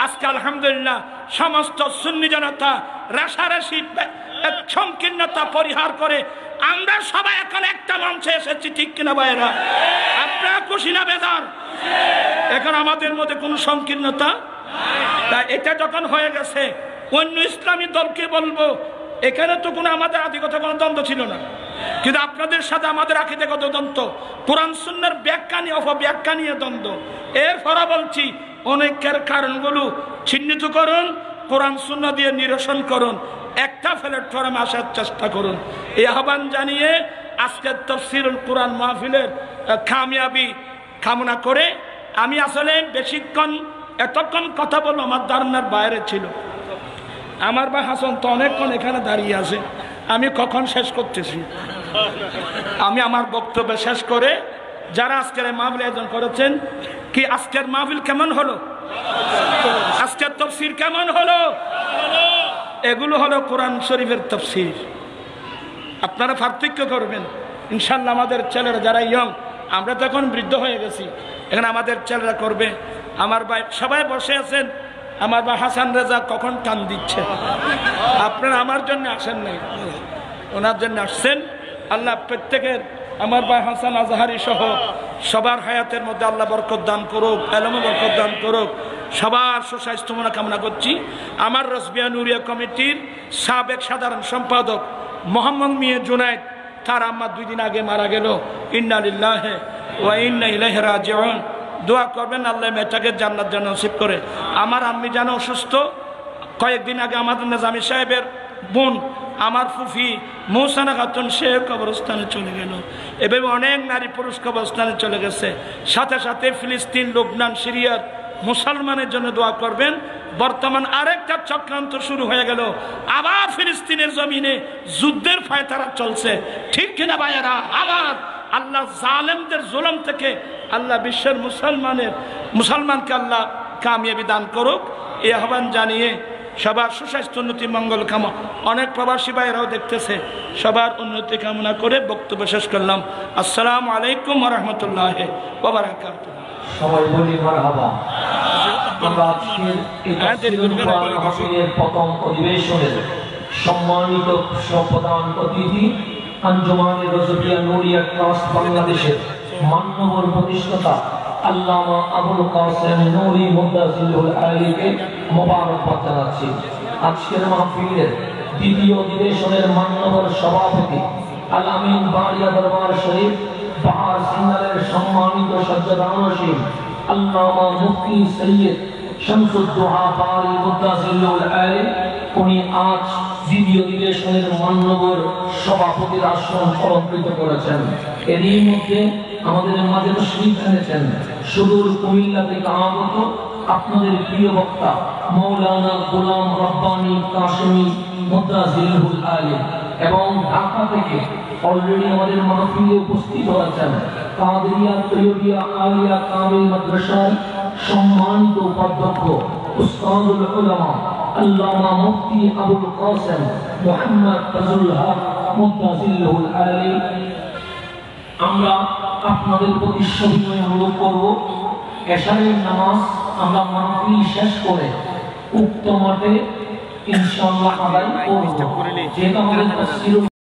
আজকে আলহামদুলিল্লাহ সমস্ত সুন্নি জনতা রাশারাশি সংকীর্ণতা পরিহার করে আমরা সবাই এখন একটা মঞ্চে এসেছি। ঠিক কিনা ভাইয়েরা? আপনারা খুশি না বেজার? এখন আমাদের মধ্যে কোনো সংকীর্ণতা তাই এটা যখন হয়ে গেছে, অন্য ইসলামী দলকে বলবো এখানে তো কোনো আমাদের আধিগত কোনো দ্বন্দ্ব ছিল না, কিন্তু আপনাদের সাথে আমাদের আকীদাগত দ্বন্দ্ব, কোরআন সুন্নাহর ব্যাখ্যা নিয়ে অপব্যাখ্যা নিয়ে দ্বন্দ্ব। এরপরে বলছি অনেকের কারণগুলো চিহ্নিত করুন, কোরআন সুন্নাহ দিয়ে নিরসন করুন, একটা প্ল্যাটফর্মে আসার চেষ্টা করুন। এই আহ্বান জানিয়ে আজকের তাফসীরুল কোরআন মাহফিলের কামিয়াবি কামনা করে আমি আসলে বেশিক্ষণ এতক্ষণ কথা বলবো আমার ধারণার বাইরে ছিল। আমার ভাই হাসান তো অনেকক্ষণ এখানে দাঁড়িয়ে আছে, আমি কখন শেষ করতেছি। আমি আমার বক্তব্য শেষ করে যারা আজকের মাহফিল আয়োজন করেছেন, কি আজকের মাহফিল কেমন হলো? আজকের তাফসীর কেমন হলো? এগুলো হলো কোরআন শরীফের তাফসীর। আপনারা পার্থক্য করবেন ইনশাল্লাহ। আমাদের ছেলেরা যারা ইয়ং, আমরা তো এখন বৃদ্ধ হয়ে গেছি, এখানে আমাদের ছেলেরা করবে। আমার ভাই সবাই বসে আছেন, আমার ভাই হাসান রেজা কখন টান দিচ্ছে। আপনারা আমার জন্য আসেন নাই, ওনার জন্য আসছেন। আল্লাহ প্রত্যেকের, আমার ভাই হাসান আজহারি সহ সবার হায়াতের মধ্যে আল্লাহ বরকত দান করুক, এলমে বরকত দান করুক। সবার সুস্বাস্থ্য কামনা করছি। আমার রসবিয়া নুরিয়া কমিটির সাবেক সাধারণ সম্পাদক মোহাম্মদ মিয়া জুনায়েদ, তার আম্মা 2 দিন আগে মারা গেল। ইন্না লিল্লাহি ওয়া ইন্না ইলাইহি রাজিউন। দোয়া করবেন আল্লাহ মেয়েটাকে জান্নাত যেন নসিব করে। আমার আম্মি যেন অসুস্থ, কয়েকদিন আগে আমাদের নিজামী সাহেবের বোন, আমার ফুফি মৌসানা খাতুন, সে কবরস্থানে চলে গেল। এভাবে অনেক নারী পুরুষ কবরস্থানে চলে গেছে। সাথে সাথে ফিলিস্তিন, লুবনান, সিরিয়ার মুসলমানের জন্য দোয়া করবেন। বর্তমান আরেকটা চক্রান্ত শুরু হয়ে গেল, আবার ফিলিস্তিনের জমিনে যুদ্ধের ফায়তারা চলছে। ঠিক কিনা ভাইয়েরা? আবার আল্লাহ জালেমদের জুলুম থেকে আল্লাহ বিশ্বের মুসলমানকে আল্লাহ কামিয়াবি দান করুক। এই আহ্বান জানিয়ে সবার সুস্বাস্থ্য উন্নতি মঙ্গল কামনা, অনেক প্রবাসী ভাইরাও দেখতেছে, সবার উন্নতি কামনা করে বক্তব্য শেষ করলাম। আসসালামু আলাইকুম ওয়া রাহমাতুল্লাহি ওয়া বারাকাতুহু। সবাই বলি মারহাবা। আমরা আজকের এই তাফসীরুল কোরআন মাহফিলের প্রথম অধিবেশনের সম্মানিত প্রধান অতিথি আঞ্জুমানে রজবিয়া নুরিয়া ট্রাস্ট বাংলাদেশের মাননীয় প্রতিষ্ঠাতা আল্লামা আবুল কাসেম নূরী মুদাজিলুল আলীকে মোবারকবাদ জানাচ্ছি। আজকের মাহফিলের দ্বিতীয় অধিবেশনের মাননীয় সভাপতি আল আমিন বাড়িয়া দরবার শরীফ বাহার সিঙ্গারের সম্মানিত সজ্জাদানশীল আল্লামা মুফতি সৈয়দ শামসুদ্দোহা বাড়ি মুদাজিলুল আলী, উনি আজ দ্বিতীয় অধিবেশনের মাননীয় সভাপতির আসন অলঙ্কৃত করেছেন। এরই মধ্যে আমাদের মাঝে তশরীফ এনেছেন সুদূর কুমিল্লা থেকে আগত আপনাদের প্রিয় বক্তা মাওলানা গোলাম রব্বানী কাশেমী মুদাজিলুল আলী, এবং ঢাকা থেকে অলরেডি আমাদের মাহফিলে উপস্থিত হয়েছেন কাদেরিয়া তৈয়বিয়া আলিয়া কামিল মাদ্রাসার সম্মানিত উপাধ্যক্ষ উস্তাদুল উলামা আল্লামা মুফতি আবুল কাসেম মুহাম্মদ ফাজলুল হক মুদাজিলুল আলী। আমরা আপনাদের প্রতি সবিনয় অনুরোধ করব, এশারের নামাজ আমরা মাহফিল শেষ করে উক্ত মাঠে ইনশাআল্লাহ আদায় করব। যেহেতু আমাদের